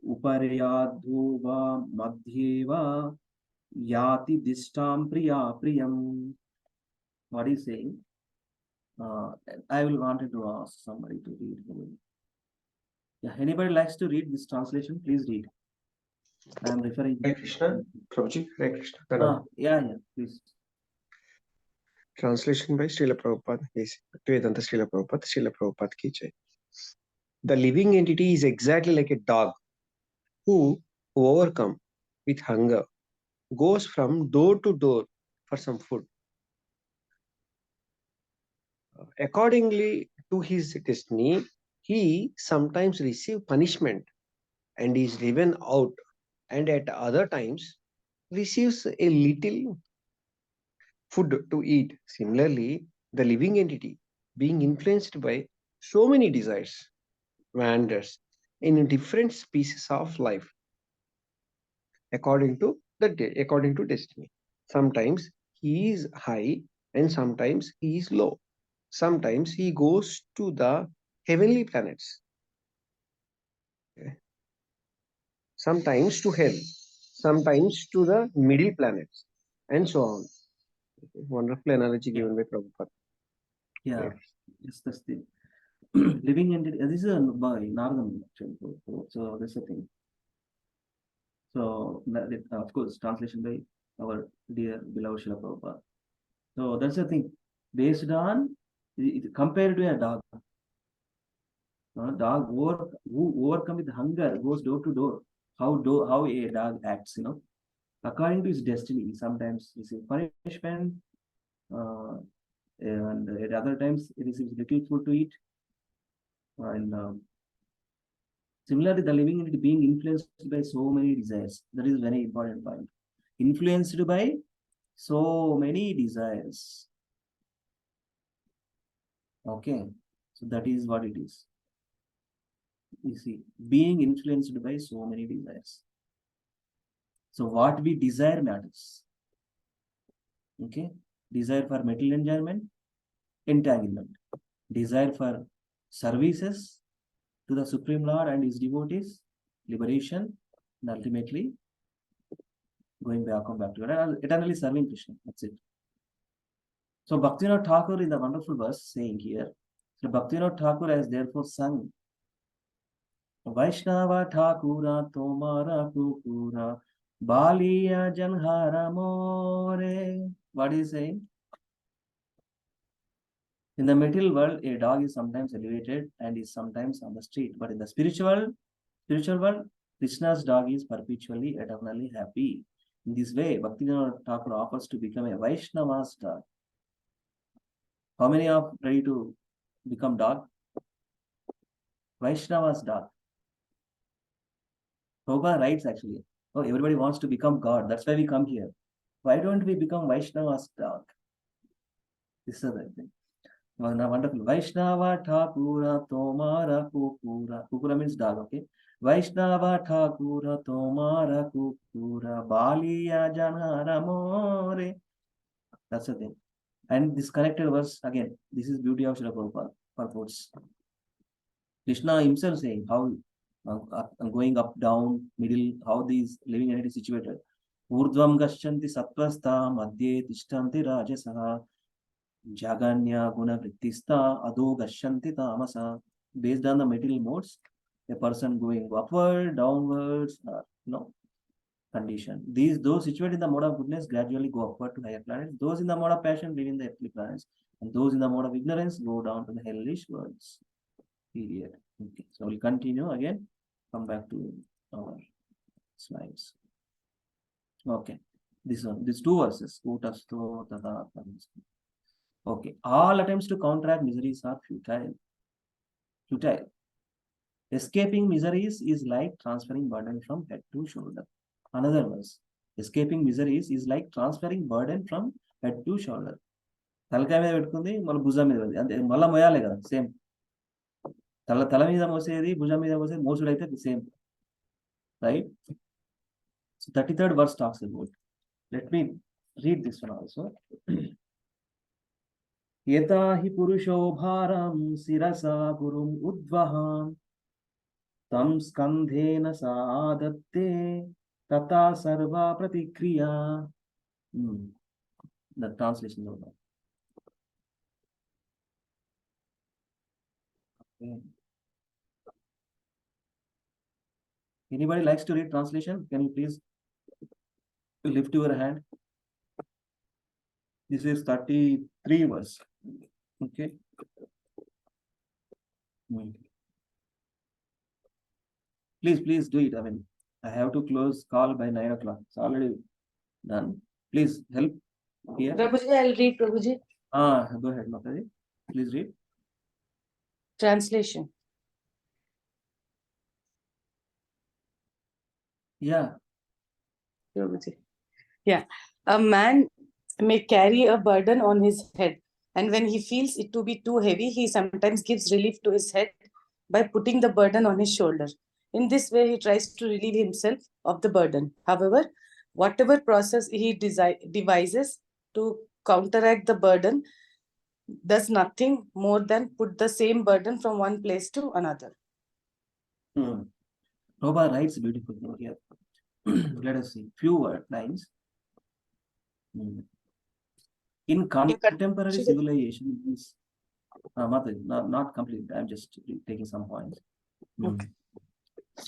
upariyadho va madhye va yati dishtam priya priyam. What is saying? I will wanted to ask somebody to read. Yeah, anybody likes to read this translation? Please read. I am referring. Hare Krishna, Prabhuji, Hare Krishna. Yeah, please. Translation by Srila Prabhupada. Yes, Vedanta Srila Prabhupada, Srila Prabhupada ki jai. The living entity is exactly like a dog who, overcome with hunger, goes from door to door for some food. Accordingly to his destiny, he sometimes receives punishment and is driven out, and at other times receives a little food to eat. Similarly, the living entity, being influenced by so many desires, wanders in different species of life according to destiny. Sometimes he is high and sometimes he is low. Sometimes he goes to the heavenly planets, sometimes to hell, sometimes to the middle planets, and so on. Wonderful analogy given by Prabhupada. Yeah, yes, that's the living entity. This is a Nargam actually. So that's the thing. So of course, translation by our dear beloved Srila Prabhupada. So that's the thing. Based on compared to a dog. Dog who overcome with hunger goes door to door. How a dog acts, according to his destiny. Sometimes receives punishment, and at other times it receives little food to eat. And similarly, the living entity being influenced by so many desires. That is a very important point. Influenced by so many desires. Okay, so that is what it is. You see, being influenced by so many desires. So what we desire matters. Okay, desire for material enjoyment, entanglement. Desire for services to the Supreme Lord and his devotees, liberation, and ultimately going back to God, eternally serving Krishna. That's it. So Bhaktivinoda Thakur in the wonderful verse saying here, so Bhaktivinoda Thakur has therefore sung Vaishnava Thakura Tomara Kukura Baliya Janhara More. What is he saying? In the material world, a dog is sometimes elevated and is sometimes on the street. But in the spiritual world, Krishna's dog is perpetually, eternally happy. In this way, Bhaktivinoda Thakur offers to become a Vaishnava's dog. How many are ready to become dog? Vaishnava's dog. Prabhupada writes actually, oh, everybody wants to become God. That's why we come here. Why don't we become Vaishnava's dog? This is the thing. Wonderful. Vaishnava Thakura Tomara Kukura. Kukura means dog, okay? Vaishnava Thakura Tomara Kukura Baliya Janara More. That's the thing. And this connected verse again. This is beauty of Srila Prabhupada purports. Krishna himself saying how going up, down, middle, how these living entities situated. Urdhvam Gashyanti Satvastha Madhye Tishtanti Rajasaha Jaganya Guna Vrittista Ado Gashyanti Tamasa. Based on the material modes, a person going upward, downwards, condition. Those situated in the mode of goodness gradually go upward to higher planets. Those in the mode of passion live in the earthly planets, and those in the mode of ignorance go down to the hellish worlds. Period. Okay, so we'll continue again. Come back to our slides. Okay, this one, these two verses. Okay, all attempts to counteract miseries are futile. Escaping miseries is like transferring burden from head to shoulder. Another verse. Escaping miseries is like transferring burden from head to shoulder. తలకాయ మీద పెట్టుకుంది మళ్ళీ భుజం మీద అంతే, మళ్ళీ మోయాలి కదా, same. తల మీద మోసేది భుజం మీద మోసేది మోసుడు అయితే same, right? So 33rd verse talks about. Let me read this one also. Yata hi purusho bharam sirasa gurum udvaham tam skandhena saadatte tata sarva pratikriya. The translation of that. Okay. Anybody likes to read translation? Can you please lift your hand? This is 33 verse. Okay. Please do it. I mean, I have to close call by 9 o'clock. It's already done. Please help here. Prabhuji, I'll read, Prabhuji. Go ahead, Mataji. Please read. Translation. Yeah. Prabhuji. Yeah. A man may carry a burden on his head, and when he feels it to be too heavy, he sometimes gives relief to his head by putting the burden on his shoulder. In this way, he tries to relieve himself of the burden. However, whatever process he devises to counteract the burden does nothing more than put the same burden from one place to another. Prabhupada writes beautifully here. Let us see. Few lines. In contemporary civilization, not complete. I'm just taking some points. Okay.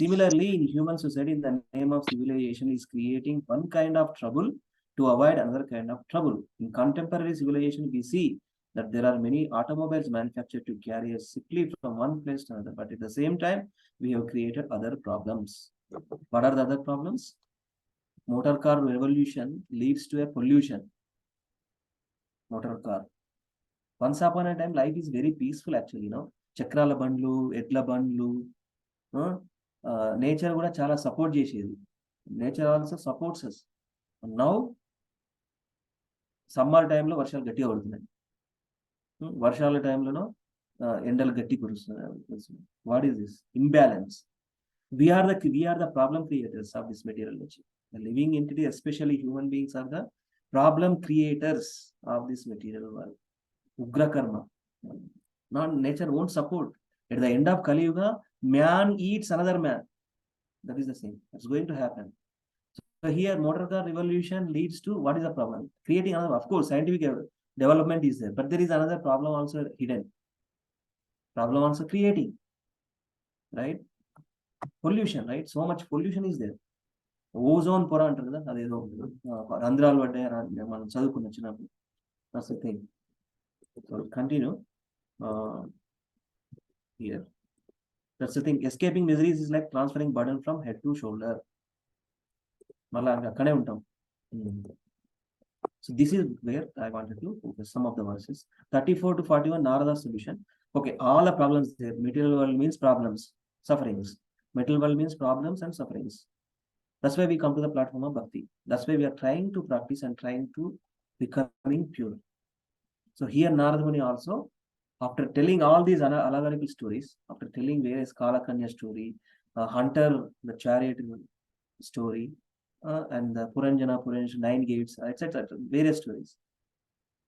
Similarly, in human society, in the name of civilization is creating one kind of trouble to avoid another kind of trouble. In contemporary civilization, we see that there are many automobiles manufactured to carry us simply from one place to another. But at the same time, we have created other problems. What are the other problems? Motor car revolution leads to a pollution. Motor car. Once upon a time, life is very peaceful actually, Chakrala bandlu, etla bandlu, nature kuda chala support chesedi. Nature also supports us. And now, summer time lo varshalu gatti padutunnayi. Varshala time lo endalu gatti kurustunnari. What is this? Imbalance. We are the problem creators of this material nature. The living entity, especially human beings, are the problem creators of this material world. Ugra karma. Nature won't support. At the end of Kali Yuga, man eats another man. That is the same. That's going to happen. So here, motor car revolution leads to what is the problem? Creating another. Of course, scientific development is there, but there is another problem also hidden. Problem also creating, right? Pollution, right? So much pollution is there. Ozone pora antaru kada, adedo randralu padde మనం చదువుకున్న చిన్నప్పుడు. That's the thing. So continue here. That's the thing. Escaping miseries is like transferring burden from head to shoulder. మళ్ళా అక్కడే ఉంటాం. So this is where I wanted to focus some of the verses. 34 to 41, Narada's solution. Okay, all the problems there. Material world means problems, sufferings. Material world means problems and sufferings. That's why we come to the platform of bhakti. That's why we are trying to practice and trying to becoming pure. So here Narada Muni also After telling all these allegorical stories, after telling various Kalakanya story, Hunter, the chariot story, and the Puranjana, 9 gates, etc., various stories.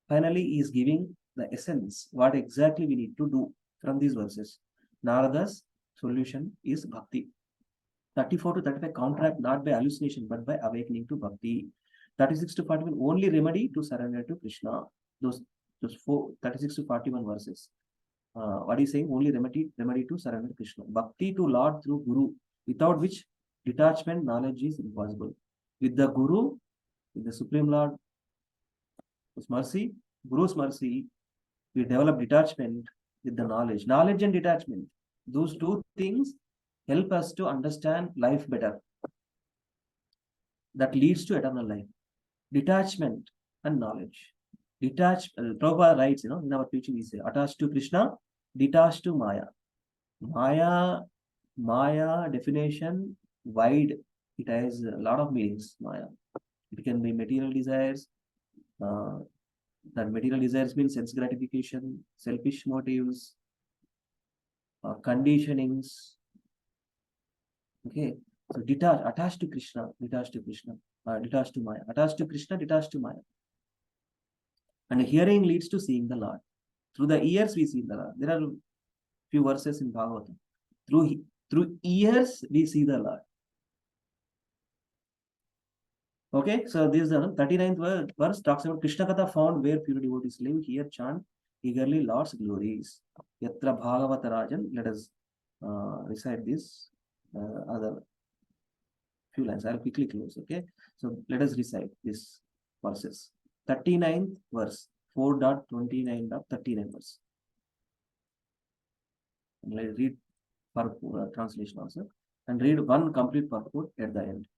Finally, he is giving the essence, what exactly we need to do from these verses. Narada's solution is bhakti. 34 to 35 counteract not by hallucination, but by awakening to bhakti. 36 to 41 only remedy to surrender to Krishna. Those 36 to 41 verses. What is saying? Only remedy to surrender to Krishna. Bhakti to Lord through Guru, without which detachment knowledge is impossible. With the Guru, with the Supreme Lord, His mercy, Guru's mercy, we develop detachment with the knowledge. Knowledge and detachment. Those two things help us to understand life better. That leads to eternal life. Detachment and knowledge. Prabhupada writes, in our teaching, we say, attached to Krishna, detached to Maya. Maya definition wide. It has a lot of meanings. Maya. It can be material desires. That material desires means sense gratification, selfish motives, conditionings. Okay, so attached to Krishna, detached to Maya, attached to Krishna, detached to Maya. And hearing leads to seeing the Lord. Through the ears we see the Lord. There are few verses in Bhagavatam. Through ears we see the Lord. Okay, so this is the 39th verse talks about Krishna Katha found where pure devotees live. Here chant eagerly Lord's glories. Yatra Bhagavata Rajan. Let us recite this other few lines. I'll quickly close. Okay, so let us recite this verses. 39th verse, 4.29.39 verse. And let's read translation also, and read one complete purport at the end.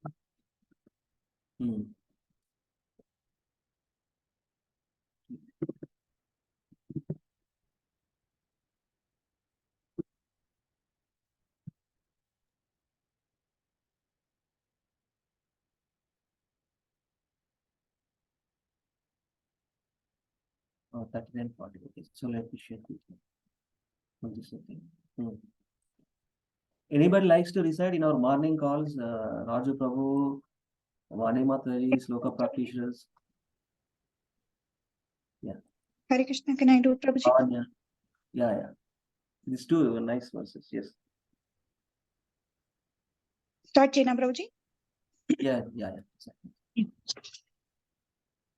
39, 40. Okay, so let me share quickly. Anybody likes to recite in our morning calls? Raju Prabhu, Vani Mataji, Sloka practitioners. Yeah. Hare Krishna, can I do, Prabhuji? Yeah. These two nice verses. Yes. Start Jena, Prabhuji. Yeah.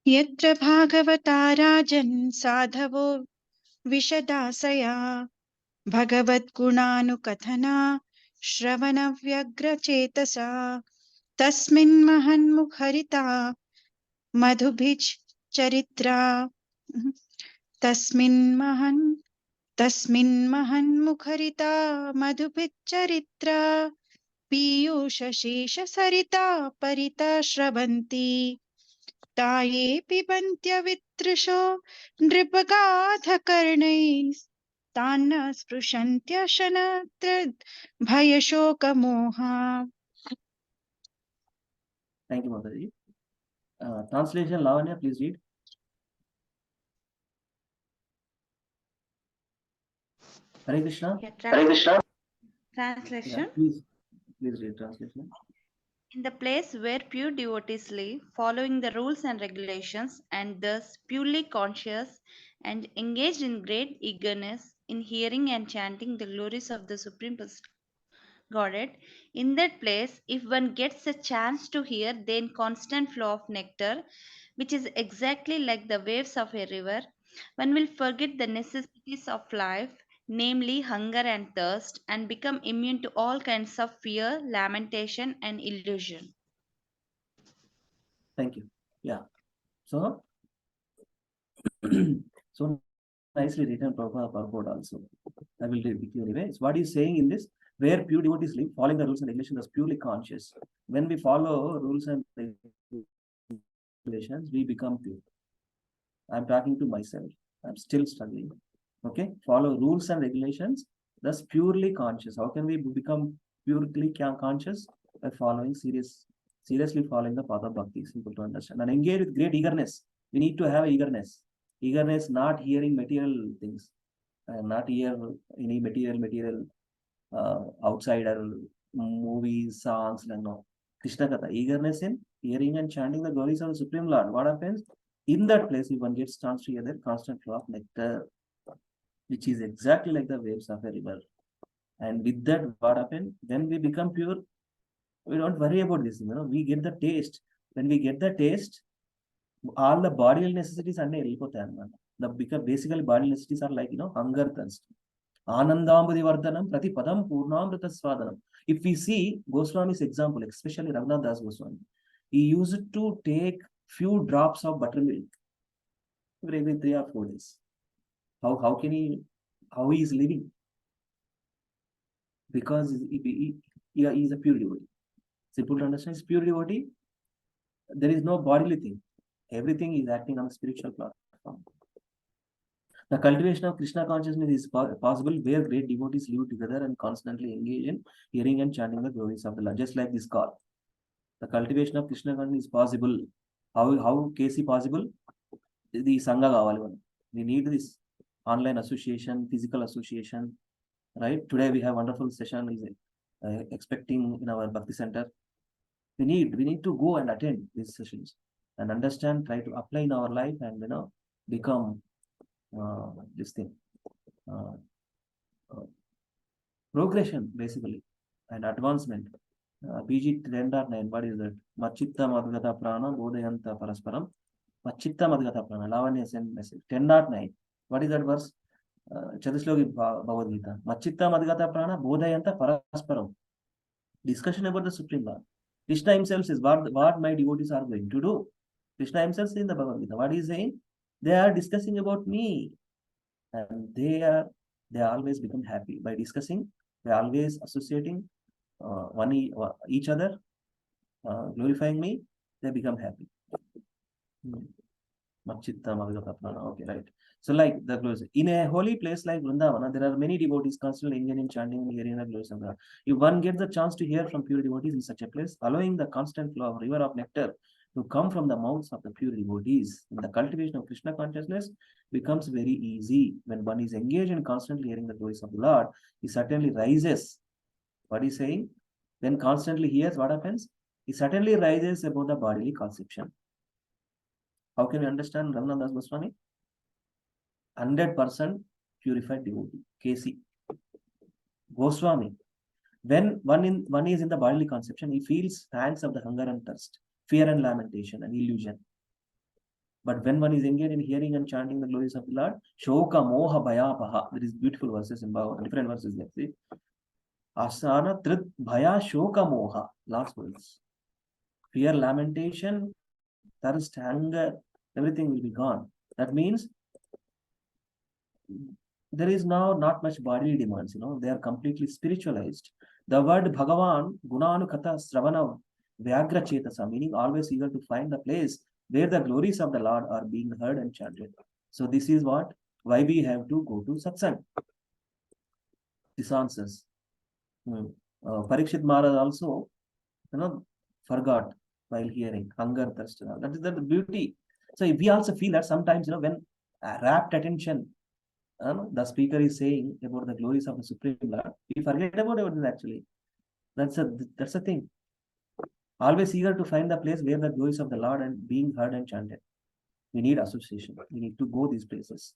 Yatra Bhagavata Rajan Sadhavo Vishadasaya Bhagavat Gunanu Kathana Shravana Vyagra Chetasa Tasmin Mahanmukharita Madhubhij Charitra Tasmin Mahanmukharita Madhubhij Charitra Piyusha Shesha Sarita Parita Shravanti Thaaye पिबन्त्य वितृषो नृपगाधकर्णैः तान्न स्पृशन्त्यशनत्र भयशोकमोहा. Thank you, Mataji. Translation, Lavanya, please read. Hare Krishna. Hare Krishna. Translation. Yeah, please read translation. In the place where pure devotees live, following the rules and regulations, and thus purely conscious and engaged in great eagerness in hearing and chanting the glories of the Supreme Godhead, in that place, if one gets a chance to hear the constant flow of nectar, which is exactly like the waves of a river, one will forget the necessities of life, namely hunger and thirst, and become immune to all kinds of fear, lamentation, and illusion. Thank you. Yeah. So nicely written purport also. I will read with you anyway. So what is saying in this? Where pure devotees live, following the rules and regulations is purely conscious. When we follow rules and regulations, we become pure. I'm talking to myself. I'm still struggling. Okay, follow rules and regulations. Thus, purely conscious. How can we become purely conscious? By following seriously following the path of bhakti. Simple to understand. And engage with great eagerness. We need to have eagerness. Eagerness, not hearing material things. not hear any material outsider movies, songs, and no. Krishna Katha, eagerness in hearing and chanting the glories of the Supreme Lord. What happens? In that place, if one gets chance to hear the constant flow of nectar, which is exactly like the waves of a river. And with that, what happens? When we become pure, we don't worry about this. We get the taste. When we get the taste, all the bodily necessities are the because basically bodily necessities are like hunger, thirst. Anandambudi Vardhanam Prati Padam Purnamrita Swadanam. If we see Goswami's example, especially Raghunath Das Goswami, he used to take few drops of buttermilk every 3 or 4 days. How he is living? Because he is a pure devotee. Simple to understand, is pure devotee. There is no bodily thing. Everything is acting on a spiritual platform. The cultivation of Krishna consciousness is possible where great devotees live together and constantly engage in hearing and chanting the glories of the Lord, just like this call. The cultivation of Krishna consciousness is possible. How KC possible? The Sangha Gavali. We need this online association, physical association. Right? Today we have wonderful session is expecting in our Bhakti Center. We need to go and attend these sessions and understand, try to apply in our life and become this thing. Progression basically and advancement. PG 10.9, what is that? Machitta Madhgata Prana Bodhayanta Parasparam. Machitta Madhgata Prana, Lavanya sent message. 10.9. What is that verse? Chatusloki Bhagavad Gita. Machitta Madhgata Prana Bodhayanta Parasparam. Discussion about the Supreme Lord. Krishna himself says what my devotees are going to do. Krishna himself says in the Bhagavad Gita. What he is saying? They are discussing about me. And they always become happy by discussing. They are always associating each other, glorifying me. They become happy. Okay, right. So, like the glories in a holy place like Vrindavana, there are many devotees constantly engaged in chanting and hearing the glories of God. If one gets the chance to hear from pure devotees in such a place, allowing the constant flow of river of nectar to come from the mouths of the pure devotees, the cultivation of Krishna consciousness becomes very easy. When one is engaged in constantly hearing the glories of the Lord, he certainly rises. What is saying? When constantly hears, what happens? He certainly rises above the bodily conception. How can we understand Raghunath Das Goswami? 100% purified devotee. KC. Goswami. When one is in the bodily conception, he feels pangs of the hunger and thirst, fear and lamentation and illusion. But when one is engaged in hearing and chanting the glories of the Lord, Shoka Moha Bhayapaha. There is beautiful verses in Bhagavatam, different verses there. See? Asana Trit Bhaya Shoka Moha. Last words. Fear, lamentation, thirst, anger, everything will be gone. That means there is now not much bodily demands, they are completely spiritualized. The word Bhagavan, Gunanukata Sravana Vyagra Chetasa, meaning always eager to find the place where the glories of the Lord are being heard and chanted. So this is why we have to go to Satsang. This answers. Parikshit Maharaj also, forgot while hearing hunger, thirst. That is the beauty. So we also feel that sometimes, when rapt attention, the speaker is saying about the glories of the Supreme Lord, we forget about it actually. That's a thing. Always eager to find the place where the glories of the Lord and being heard and chanted. We need association. We need to go these places.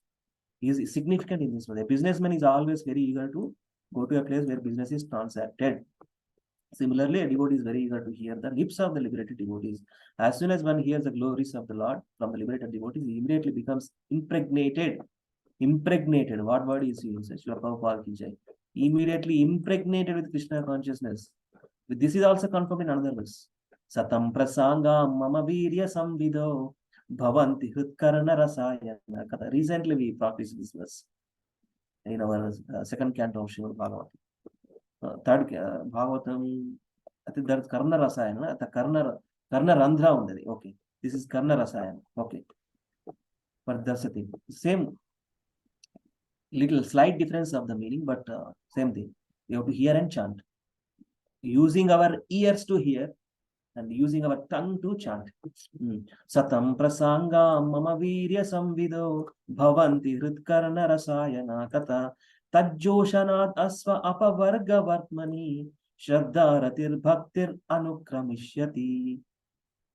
He is significant in this way. A businessman is always very eager to go to a place where business is transacted. Similarly, a devotee is very eager to hear the lips of the liberated devotees. As soon as one hears the glories of the Lord from the liberated devotees, he immediately becomes impregnated. Impregnated. What word is used? Immediately impregnated with Krishna consciousness. This is also confirmed in another verse. Satam prasanga mama virya samvido bhavanti hritkarana rasayana. Recently we practiced this verse in our second canto of Srimad Bhagavatam. Third Bhagavatam, I think that's Karna Rasayana. The Karna Randhra undadi. Okay. This is Karna Rasayana. Okay. But that's the thing. Same little slight difference of the meaning, but same thing. We have to hear and chant. Using our ears to hear, and using our tongue to chant. Satam prasanga mama virya samvido bhavanti hritkarna rasayana kata tajjoshanat asva apavarga vartmani shraddha ratir bhaktir anukramishyati.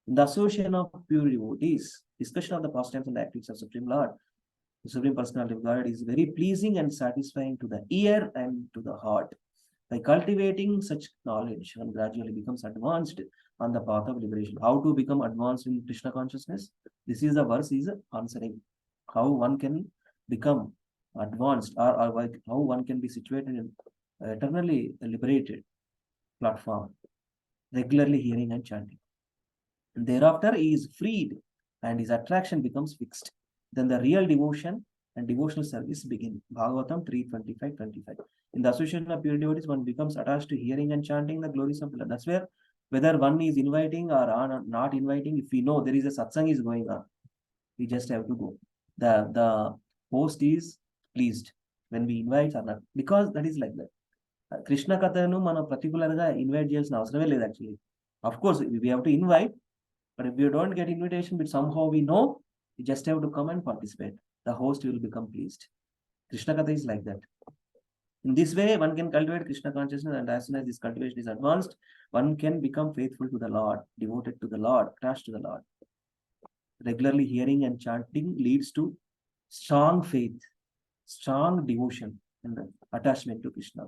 In the association of pure devotees, discussion of the pastimes and the activities of Supreme Lord, the Supreme Personality of God is very pleasing and satisfying to the ear and to the heart. By cultivating such knowledge, one gradually becomes advanced on the path of liberation. How to become advanced in Krishna consciousness? This is the verse is answering. How one can become advanced, or how one can be situated in eternally liberated platform, regularly hearing and chanting. And thereafter, he is freed and his attraction becomes fixed. Then the real devotion and devotional service begin. Bhagavatam 3:25-25. In the association of pure devotees, one becomes attached to hearing and chanting the glories of Allah. That's where, whether one is inviting or not inviting, if we know there is a satsang is going on, we just have to go. The host is pleased when we invite or not, because that is like that. Krishna Kathanu mana particularly invite చేయాల్సిన అవసరమే లేదు actually. Of course, we have to invite, but if you don't get invitation, but somehow we know, you just have to come and participate. The host will become pleased. Krishna Katha is like that. In this way, one can cultivate Krishna consciousness, and as soon as this cultivation is advanced, one can become faithful to the Lord, devoted to the Lord, attached to the Lord. Regularly hearing and chanting leads to strong faith, strong devotion, and attachment to Krishna.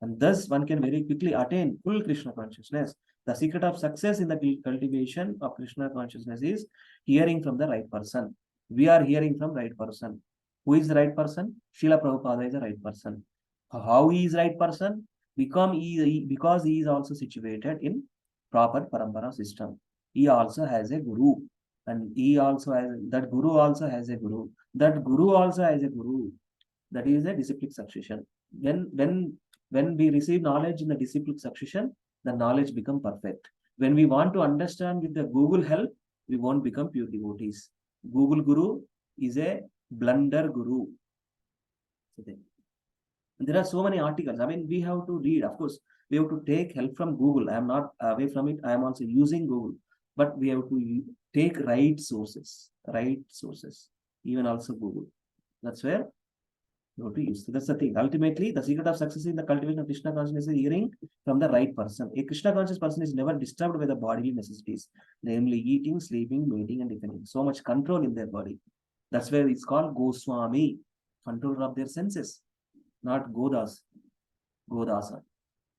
And thus, one can very quickly attain full Krishna consciousness. The secret of success in the cultivation of Krishna consciousness is hearing from the right person. We are hearing from right person. Who is the right person? Srila Prabhupada is the right person. How he is right person? Because he is also situated in proper parampara system. He also has a guru, and he also has that guru also has a guru. That guru also has a guru. That is a disciplic succession. When we receive knowledge in the disciplic succession, the knowledge become perfect. When we want to understand with the Google help, we won't become pure devotees. Google Guru is a blunder guru. There are so many articles. I mean, we have to read. Of course, we have to take help from Google. I am not away from it. I am also using Google. But we have to take right sources. Even also Google. That's where you have to use. So that's the thing. Ultimately, the secret of success in the cultivation of Krishna consciousness is hearing from the right person. A Krishna conscious person is never disturbed by the bodily necessities, namely eating, sleeping, mating, and defending. So much control in their body. That's where it's called Goswami, controller of their senses, not Godasa.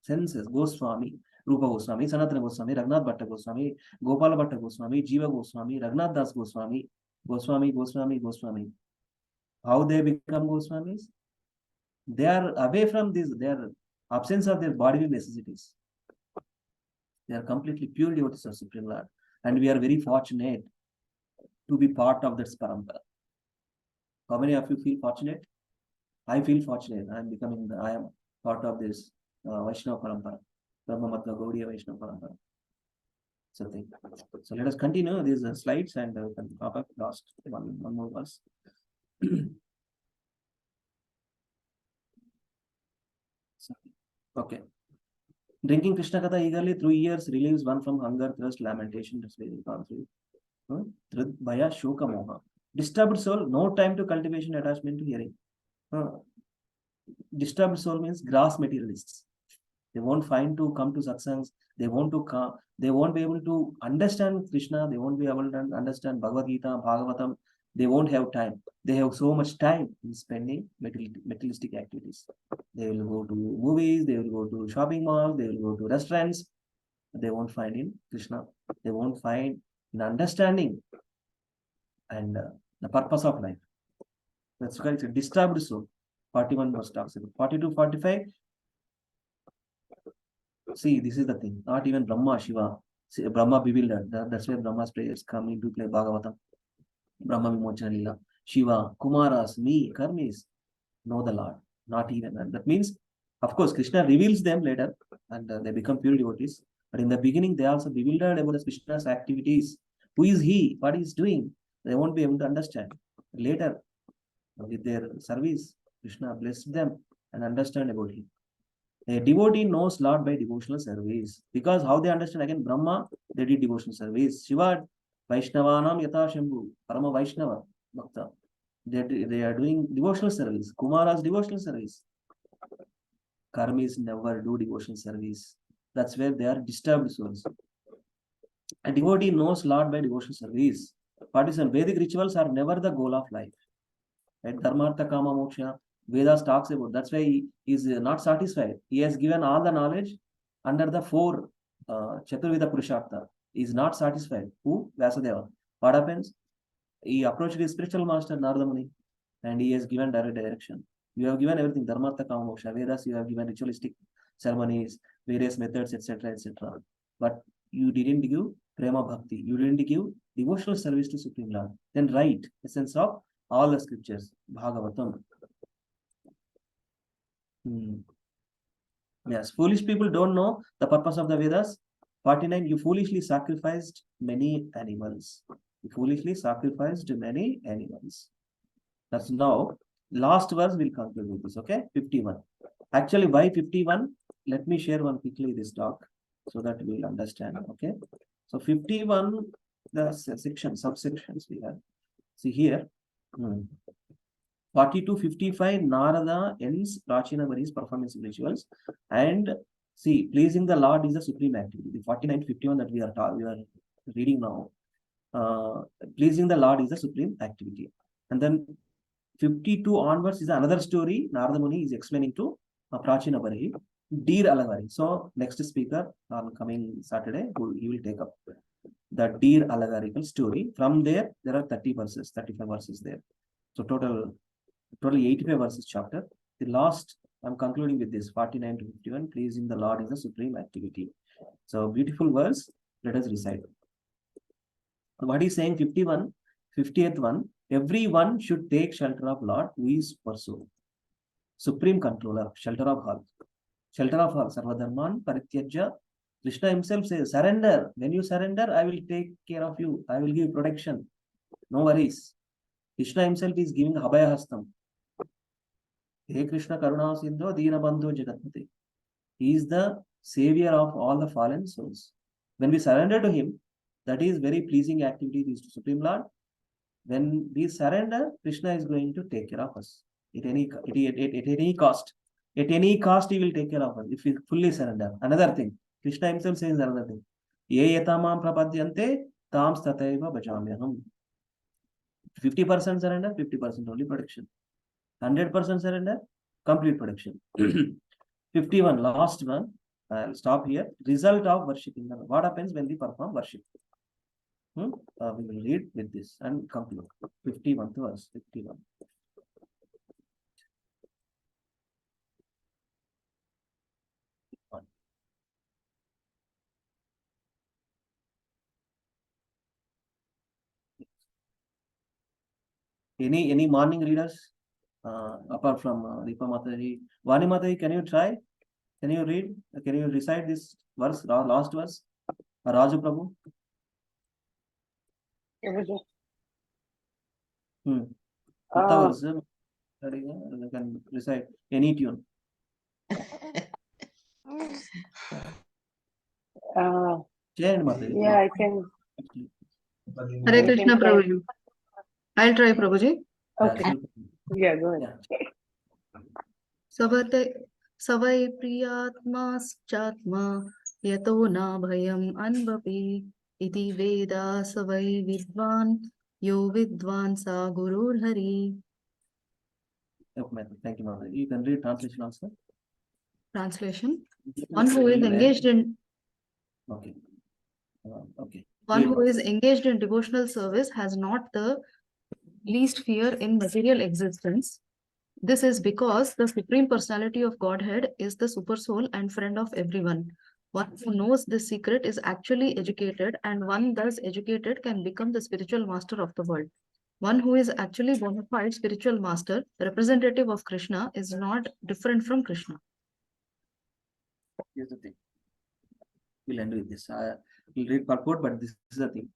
Senses, Goswami, Rupa Goswami, Sanatana Goswami, Raghunath Bhatta Goswami, Gopala Bhatta Goswami, Jiva Goswami, Raghunath Das Goswami, Goswami. How they become Goswamis? They are away from this, their absence of their bodily necessities. They are completely pure devotees of Supreme Lord. And we are very fortunate to be part of this parampara. How many of you feel fortunate? I feel fortunate. I am part of this Vaishnava parampara. Brahmamatva Gaudiya Vaishnava parampara. So let us continue these slides and we can pop up last one more verse. Okay. Drinking Krishna Katha eagerly through years relieves one from hunger, thirst, lamentation. That's very powerful. Trid, Bhaya, Shoka, Moha. Disturbed soul, no time to cultivation, attachment to hearing. Disturbed soul means gross materialists. They won't find to come to satsangs. They won't be able to understand Krishna. They won't be able to understand Bhagavad Gita, Bhagavatam. They won't have time. They have so much time in spending materialistic activities. They will go to movies, they will go to shopping malls, they will go to restaurants. They won't find in Krishna. They won't find in understanding and the purpose of life. That's why it's a disturbed soul. 41 verse talks about 42, 45. See, this is the thing. Not even Brahma, Shiva. See, Brahma bewildered. That's where Brahma's prayers come into play. Bhagavatam. Brahma Vimochana Lila. Shiva, Kumaras, me, Karmis, know the Lord. Not even. And that means, of course, Krishna reveals them later and they become pure devotees. But in the beginning, they are also bewildered about Krishna's activities. Who is he? What he is doing? They won't be able to understand. Later, with their service, Krishna blessed them and understand about him. A devotee knows Lord by devotional service. Because how they understand, again, Brahma, they did devotional service. Shiva, Vaishnavanam Yata Shambhu, Parama Vaishnava, Bhakta. They are doing devotional service. Kumaras devotional service. Karmis never do devotional service. That's where they are disturbed souls. A devotee knows Lord by devotional service. Partisan Vedic rituals are never the goal of life. Right? Dharmartha Kama Moksha. Vedas talks about. That's why he is not satisfied. He has given all the knowledge under the four Chaturveda Purushartha. He is not satisfied. Who? Vyasadeva. What happens? He approached his spiritual master Narada Muni and he has given direct direction. You have given everything, Dharmartha Kama Moksha. Vedas, you have given ritualistic ceremonies, various methods, etc., etc. But you didn't give Prema Bhakti. You didn't give devotional service to Supreme Lord. Then write essence of all the scriptures, Bhagavatam. Yes, foolish people don't know the purpose of the Vedas. 49, you foolishly sacrificed many animals. You foolishly sacrificed many animals. That's now, last verse will conclude with this, okay? 51. Actually, why 51? Let me share one quickly this talk so that we'll understand, okay? So 51, the section, subsections we have. See here, 42-55, Narada ends Prachina Vari's performance rituals. And see, pleasing the Lord is the supreme activity. The 49-51 that we are reading now, pleasing the Lord is the supreme activity. And then 52 onwards is another story. Narada Muni is explaining to Prachina Vari, Deer Alavari. So next speaker on coming Saturday, he will take up the Deer Allegorical story. From there are 30 verses, 35 verses there. So total 85 verses chapter. The last, I'm concluding with this 49-51, pleasing the Lord is the supreme activity. So beautiful verse, let us recite. What is saying 51, 50th one, everyone should take shelter of Lord who is pursued. Supreme controller, shelter of all. Shelter of all, Sarvadharman, Parityajya. Krishna himself says, surrender. When you surrender, I will take care of you. I will give protection. No worries. Krishna himself is giving Abhaya Hastam. Hey Krishna Karuna Sindhu Dina Bandhu Jagatpati. He is the savior of all the fallen souls. When we surrender to him, that is very pleasing activity to Supreme Lord. When we surrender, Krishna is going to take care of us at any cost. At any cost, he will take care of us if we fully surrender. Another thing, Krishna himself says another thing. Ye yatamam prapadyante tam stataiva bhajamyaham. 50% surrender, 50% only protection. 100% surrender, complete protection. 51, last one. I'll stop here. Result of worshipping. What happens when we perform worship? We will read with this and conclude. 51 verse 51. Any morning readers apart from Deepa Mataji? Vani Mataji, can you try? Can you read? Can you recite this verse, last verse? Raju Prabhu? Verse, you can recite any tune. Yeah, I can. Hare Krishna Prabhuji. I'll try Prabhuji. Okay. Yeah, go ahead. Savai priyatmaschatma yato na bhayam anvapi iti veda savai vidvan yo vidvan sa gurur hari. Thank you, Mother. You can read translation also. Translation. One who is engaged in One who is engaged in devotional service has not the least fear in material existence. This is because the Supreme Personality of Godhead is the super soul and friend of everyone. One who knows this secret is actually educated, and one thus educated can become the spiritual master of the world. One who is actually bona fide spiritual master, representative of Krishna, is not different from Krishna. Here's the thing. We'll end with this. We'll read purport, but this is the thing.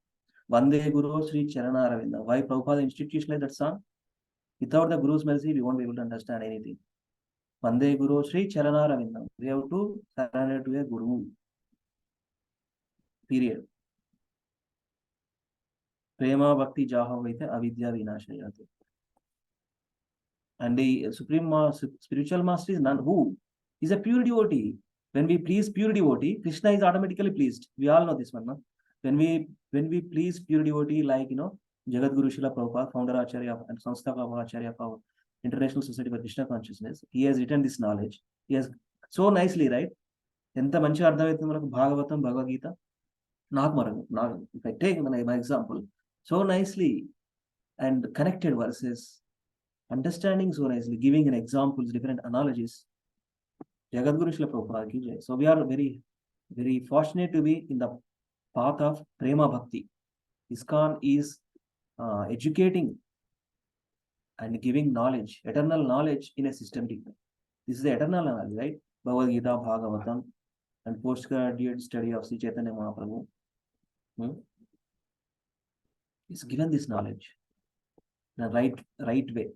Vande Guru Sri Charana Aravinda. Why Prabhupada institutionalized that song? Without the Guru's mercy, we won't be able to understand anything. Vande Guru Sri Charanaravindam. We have to surrender to a Guru. Period. Prema Bhakti Jahavaita Avidya Vinashayate. And the spiritual master is none who is a pure devotee. When we please pure devotee, Krishna is automatically pleased. We all know this one, no? When we please pure devotee, like Jagat Guru Srila Prabhupada, founder Acharya and Sanstha Acharya of International Society for Krishna Consciousness, he has written this knowledge. He has so nicely, right? ఎంత మంచిగా అర్థమవుతుంది మనకు భాగవతం భగవద్గీత నాకు if I take my example, so nicely and connected verses, understanding so nicely, giving an examples, different analogies. Jagat Guru Srila Prabhupada ki jai. So we are very, very fortunate to be in the path of Prema Bhakti. ISKCON is educating and giving knowledge, eternal knowledge in a systematic way. This is the eternal knowledge, right? Bhagavad Gita, Bhagavatam, and postgraduate study of Sri Chaitanya Mahaprabhu. Is given this knowledge, the right way,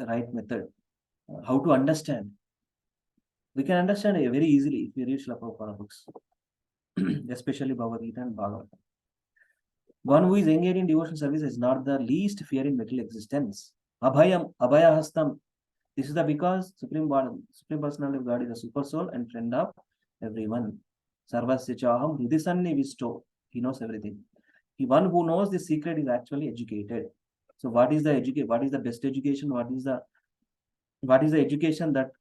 right method, how to understand. We can understand it very easily if we read Srila Prabhupada books, especially Bhagavad Gita and Bhagavatam. One who is engaged in devotional service has not the least fear in material existence. Abhayam, Abhayahastam. This is because Supreme Personality of God is a super soul and friend of everyone. Sarvasya Chaham Hridisanni Visto. He knows everything. The one who knows the secret is actually educated. So what is the best education? What is the education that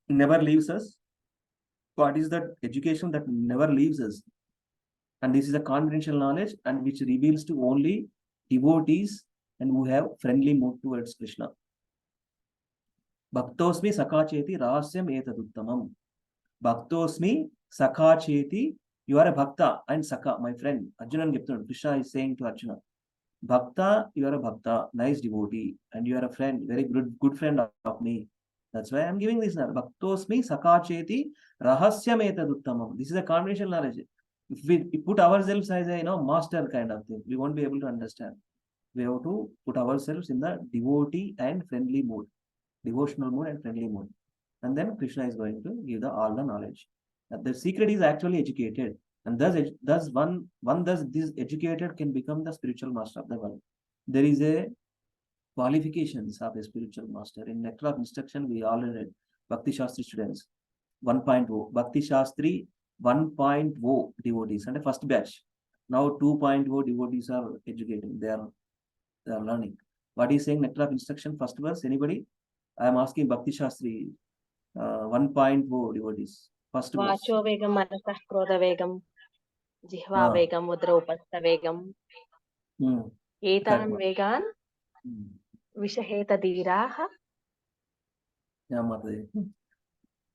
never leaves us? What is the education that never leaves us? And this is a confidential knowledge and which reveals to only devotees and who have friendly mood towards Krishna. Bhaktosmi sakacheti rahasyam etaduttamam. Bhaktosmi sakacheti. You are a bhakta and Saka, my friend. Arjuna and Krishna is saying to Arjuna, Bhakta, you are a bhakta, nice devotee, and you are a friend, very good friend of me. That's why I am giving this now. Bhaktosmi sakacheti rahasyam etaduttamam. This is a combination knowledge. If we put ourselves as a master kind of thing, we won't be able to understand. We have to put ourselves in the devotee and friendly mood, devotional mood and friendly mood. And then Krishna is going to give all the knowledge. The secret is actually educated, and thus this educated can become the spiritual master of the world. There is a qualifications of a spiritual master. In Nectar of Instruction, we already read Bhakti Shastri students 1.0, Bhakti Shastri 1.0 devotees and a first batch. Now 2.0 devotees are educating. They are learning. What is saying Nectar of Instruction? First verse. Anybody? I am asking Bhakti Shastri 1.0 devotees. First verse. Vacho vegam manasah krodha vegam jihva vegam mudra upastha vegam etan vegan vishaheta dhiraha. Yeah, Mataji.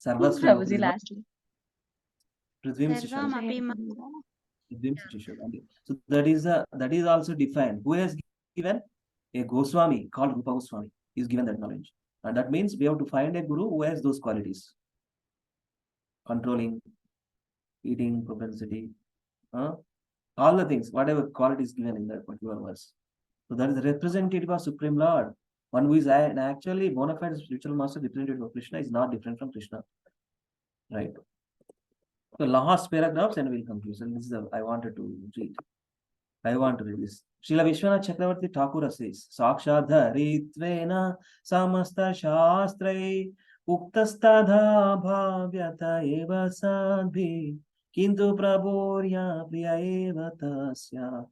Prabhuji lastly. So that is also defined. Who has given? A Goswami called Rupa Goswami is given that knowledge. And that means we have to find a guru who has those qualities. Controlling, eating propensity, all the things, whatever quality is given in that particular verse. So that is the representative of Supreme Lord. One who is actually bona fide spiritual master, representative of Krishna, is not different from Krishna. Right? So last paragraphs and we'll conclude. And this is I wanted to read. I want to read this. Srila Vishwanath Chakravarti Thakur says, Sakshadharitvena samasta shastrai uktastadha bhavyata eva sadbhi kintu prabhurya priya eva tasya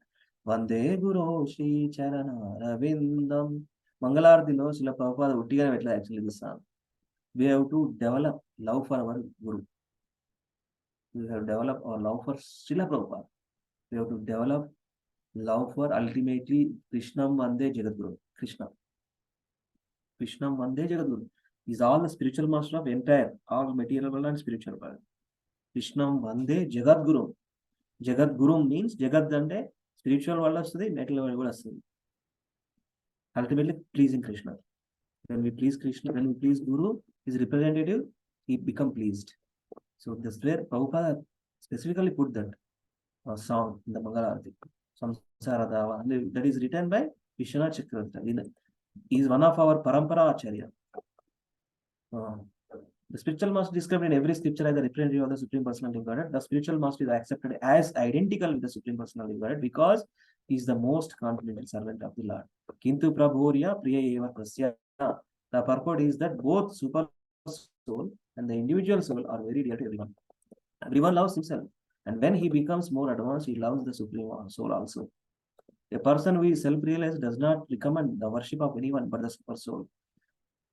Vande Guru Shri Charanaravindam. Mangalarthilo Srila Prabhupada uttigane vetla actually this song. We have to develop love for our Guru. We have to develop our love for Srila Prabhupada. We have to develop love for ultimately Krishnam Vande Jagadguru. Krishna. Krishnam Vande Jagadguru. Is all the spiritual master of entire, all material world and spiritual world. Krishnam Vande Jagadguru. Jagadguru means Jagad Dande, spiritual world astadi, material world astadi. Ultimately pleasing Krishna. When we please Krishna, when we please Guru, his representative, he become pleased. So that's where Prabhupada specifically put that song in the Mangalarati. Samsaradava. That is written by Vishwanath Chakravarti. He is one of our Parampara Acharya. The spiritual master described in every scripture as the representative of the Supreme Personality of Godhead. The spiritual master is accepted as identical with the Supreme Personality of Godhead because he is the most confident servant of the Lord. Kintu Prabhurya Priya Eva Prasya. The purport is that both super soul and the individual soul are very dear to everyone. Everyone loves himself. And when he becomes more advanced, he loves the Supreme Soul also. A person who is self-realized does not recommend the worship of anyone but the Super Soul.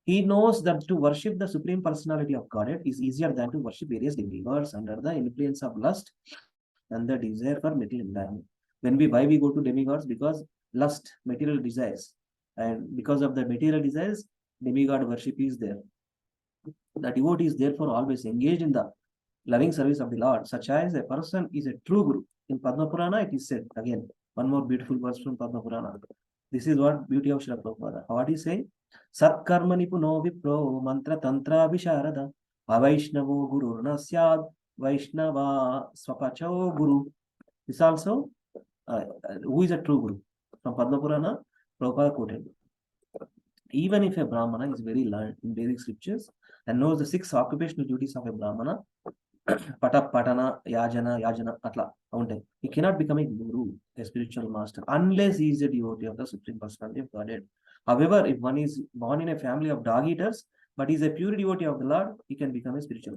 He knows that to worship the Supreme Personality of Godhead is easier than to worship various demigods under the influence of lust and the desire for material environment. Why we go to demigods? Because lust, material desires. And because of the material desires, demigod worship is there. The devotee is therefore always engaged in the loving service of the Lord, such as a person is a true Guru. In Padma Purana, it is said, again, one more beautiful verse from Padma Purana. This is what beauty of Srila Prabhupada. What he say? Sat karma nipuno vipro mantra tantra visharada avaishnavo guru nasyad vaishnava swapacho guru. This also, who is a true Guru? From Padma Purana, Prabhupada quoted. Even if a Brahmana is very learned in Vedic scriptures and knows the 6 occupational duties of a Brahmana, Patana, Yajana, Atla, he cannot become a Guru, a spiritual master, unless he is a devotee of the Supreme Personality of Godhead. However, if one is born in a family of dog eaters, but is a pure devotee of the Lord, he can become a spiritual.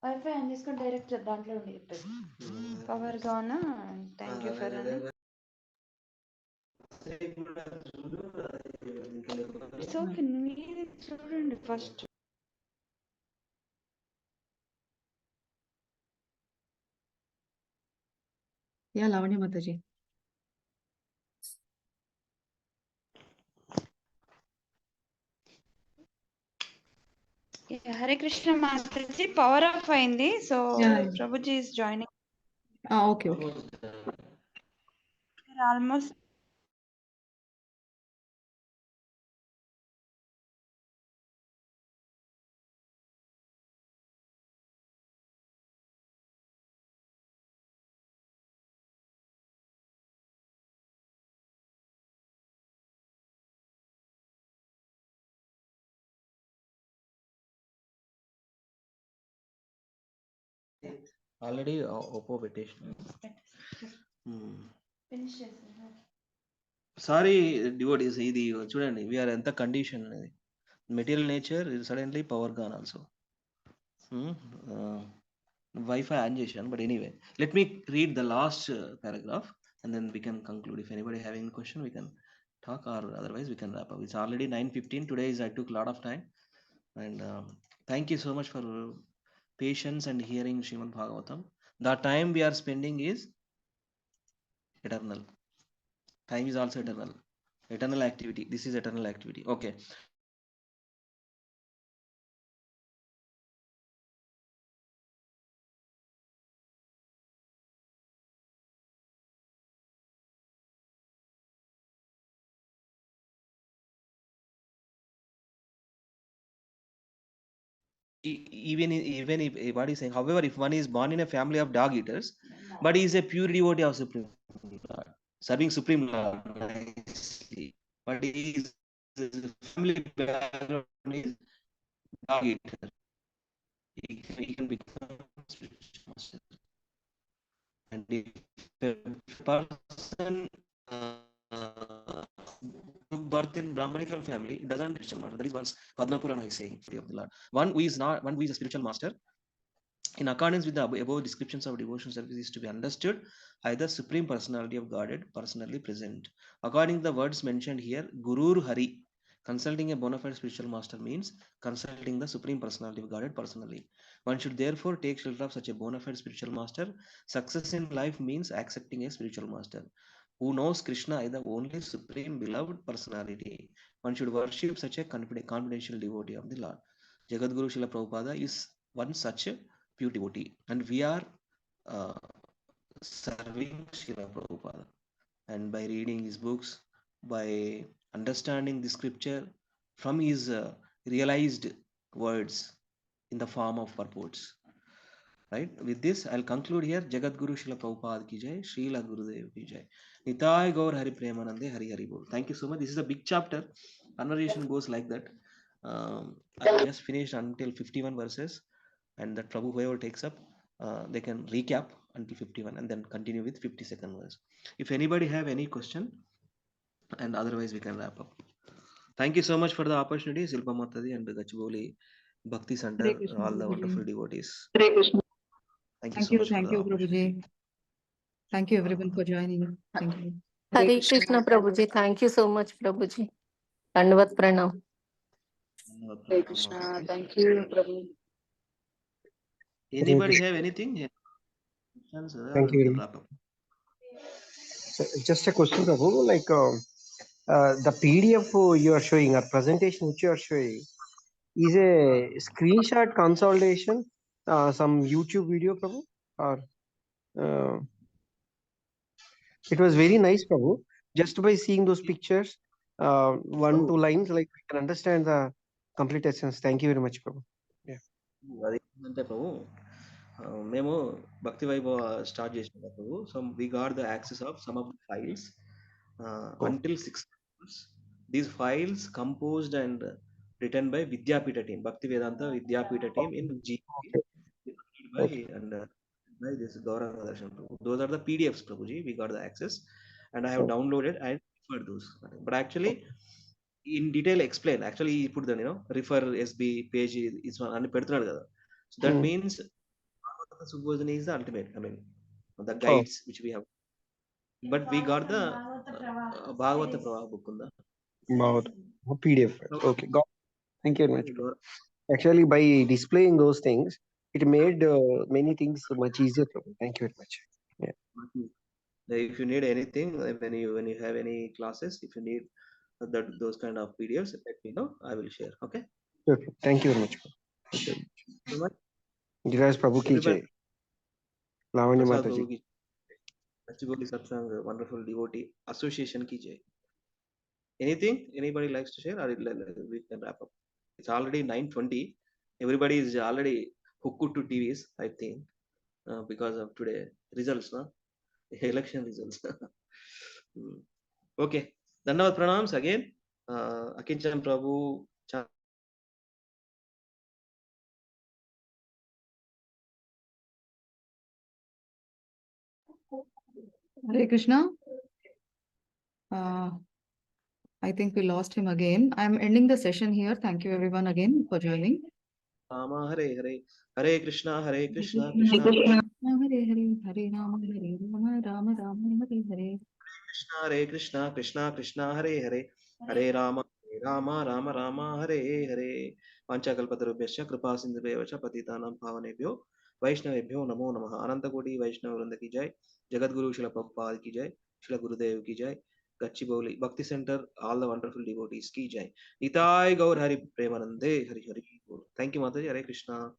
Wifi on చేసుకొని direct దాంట్లో ఉండి చెప్పేది power Gaana thank you for అని it's okay మీరు చూడండి first Yeah, Lavanya Mataji. Hare Krishna Mataji power of అయింది so Yeah. Prabhuji is joining Okay. Almost Already Oppo petition. Finish చేశాను Sorry, devotees, ఇది చూడండి, we are ఎంత condition material nature suddenly power gone also wifi on చేశాను. But anyway, let me read the last paragraph and then we can conclude. If anybody having a question, we can talk, or otherwise we can wrap up. It's already 9:15. Today I took a lot of time, and thank you so much for patience and hearing Srimad Bhagavatam. The time we are spending is eternal. Time is also eternal. Eternal activity. This is eternal activity. Okay. Even if what is saying, however, if one is born in a family of dog eaters, but he is a pure devotee of Supreme Lord, serving Supreme Lord nicely, but he is family background is dog eater, he can become spiritual master. And if a person birth in Brahmanical family doesn't spiritual master. That is once Padma Purana is saying of the Lord. One who is a spiritual master, in accordance with the above descriptions of devotional service, is to be understood either Supreme Personality of Godhead personally present. According to the words mentioned here, Gurur Hari, Consulting a bona fide spiritual master means consulting the Supreme Personality of Godhead personally. One should therefore take shelter of such a bona fide spiritual master. Success in life means accepting a spiritual master who knows Krishna is the only supreme beloved personality. One should worship such a confidential devotee of the Lord. Jagadguru Srila Prabhupada is one such a pure devotee, and we are uh, serving Srila Prabhupada. And by reading his books, by understanding the scripture from his realized words in the form of purports. Right? With this, I'll conclude here. Jagat Guru Srila Prabhupada ki jai, Srila Gurudev ki jai. Nitai Gaur Hari Premanande Hari Hari Bol. Thank you so much. This is a big chapter. Conversation goes like that. I just finished until 51 verses, and that Prabhu, whoever takes up, they can recap until 51 and then continue with 52nd verse. If anybody have any question, and otherwise we can wrap up. Thank you so much for the opportunity, Silpa Matadi and Gachibowli Bhakti Center, Hare Krishna, all the Prabhuji. wonderful devotees. Hare Krishna. Thank you so much for Thank the you, opportunity. Prabhuji. Thank you everyone for joining. Thank you. Hare Krishna Prabhuji. Thank you so much, Prabhuji. Dandavat Pranam. Hare Krishna. Thank you, Prabhu. Anybody have anything? Questions? Thank We you. can wrap up. So just a question, Prabhu. Like the PDF you are showing, or presentation which you are showing, is a screenshot consolidation, some YouTube video, Prabhu, or it was very nice, Prabhu. Just by seeing those pictures, one, two lines, like we can understand the complete essence. Thank you very much, Prabhu. Yeah. అది ఏంటంటే ప్రభు మేము Bhakti Vaibhava start చేసినప్పుడు so we got the access of some of the files until 6 hours. These files composed and written by Vidyapita team, Bhakti Vedanta Vidyapita team in GP, by and by this Gauranga Darshan Prabhu. Those are the PDFs, Prabhuji. We got the access, and I have downloaded and referred those. But actually, in detail explain. Actually, he put the refer SB page is one and పెడుతున్నాడు కదా. So that means Subodhini is the ultimate. I mean, the guides which we have. But we got the Bhagavata Pravaha book on the PDF. Okay, got. Thank you very much. Actually, by displaying those things, it made many things much easier. Thank you very much. Yeah. If you need anything, when you have any classes, if you need those kind of PDFs, let me know. I will share. Okay. Okay. Thank you very much. Thank you So much. Giriraj Prabhu ki jai. Lavanya Prasad Mataji. Prabhu ki Gachibowli Satsang Wonderful Devotee Association ki jai. Anything anybody likes to share, or we can wrap up. It's already 9:20. Everybody is already hooked to TVs, I think, because of today results, no? Election results. Okay. Dhanyavad pranams again. Akinchan Prabhu. Hare Krishna. I think we lost him again. I'm ending the session here. Thank you everyone again for joining. Rama Hare Hare, Hare Krishna, Krishna Hare Krishna, Hare Hare, Hare Rama, Rama Rama, Hare Hare. Krishna, Krishna Krishna, Hare Hare, Hare Rama, Rama Rama, Hare Hare. Panchakalpatarubhyascha kripa sindhubhyavcha patitanam pavanebhyo Vaishnavebhyo namo namaha. Anantakoti Vaishnava Vrinda ki jai. Jagadguru Srila Prabhupada ki jai. Srila Gurudev ki jai. Gachibowli Bhakti Center, all the wonderful devotees ki jai. Nitai Gaur Hari Premanande Hari Hari. Thank you, Mataji. Hare Krishna.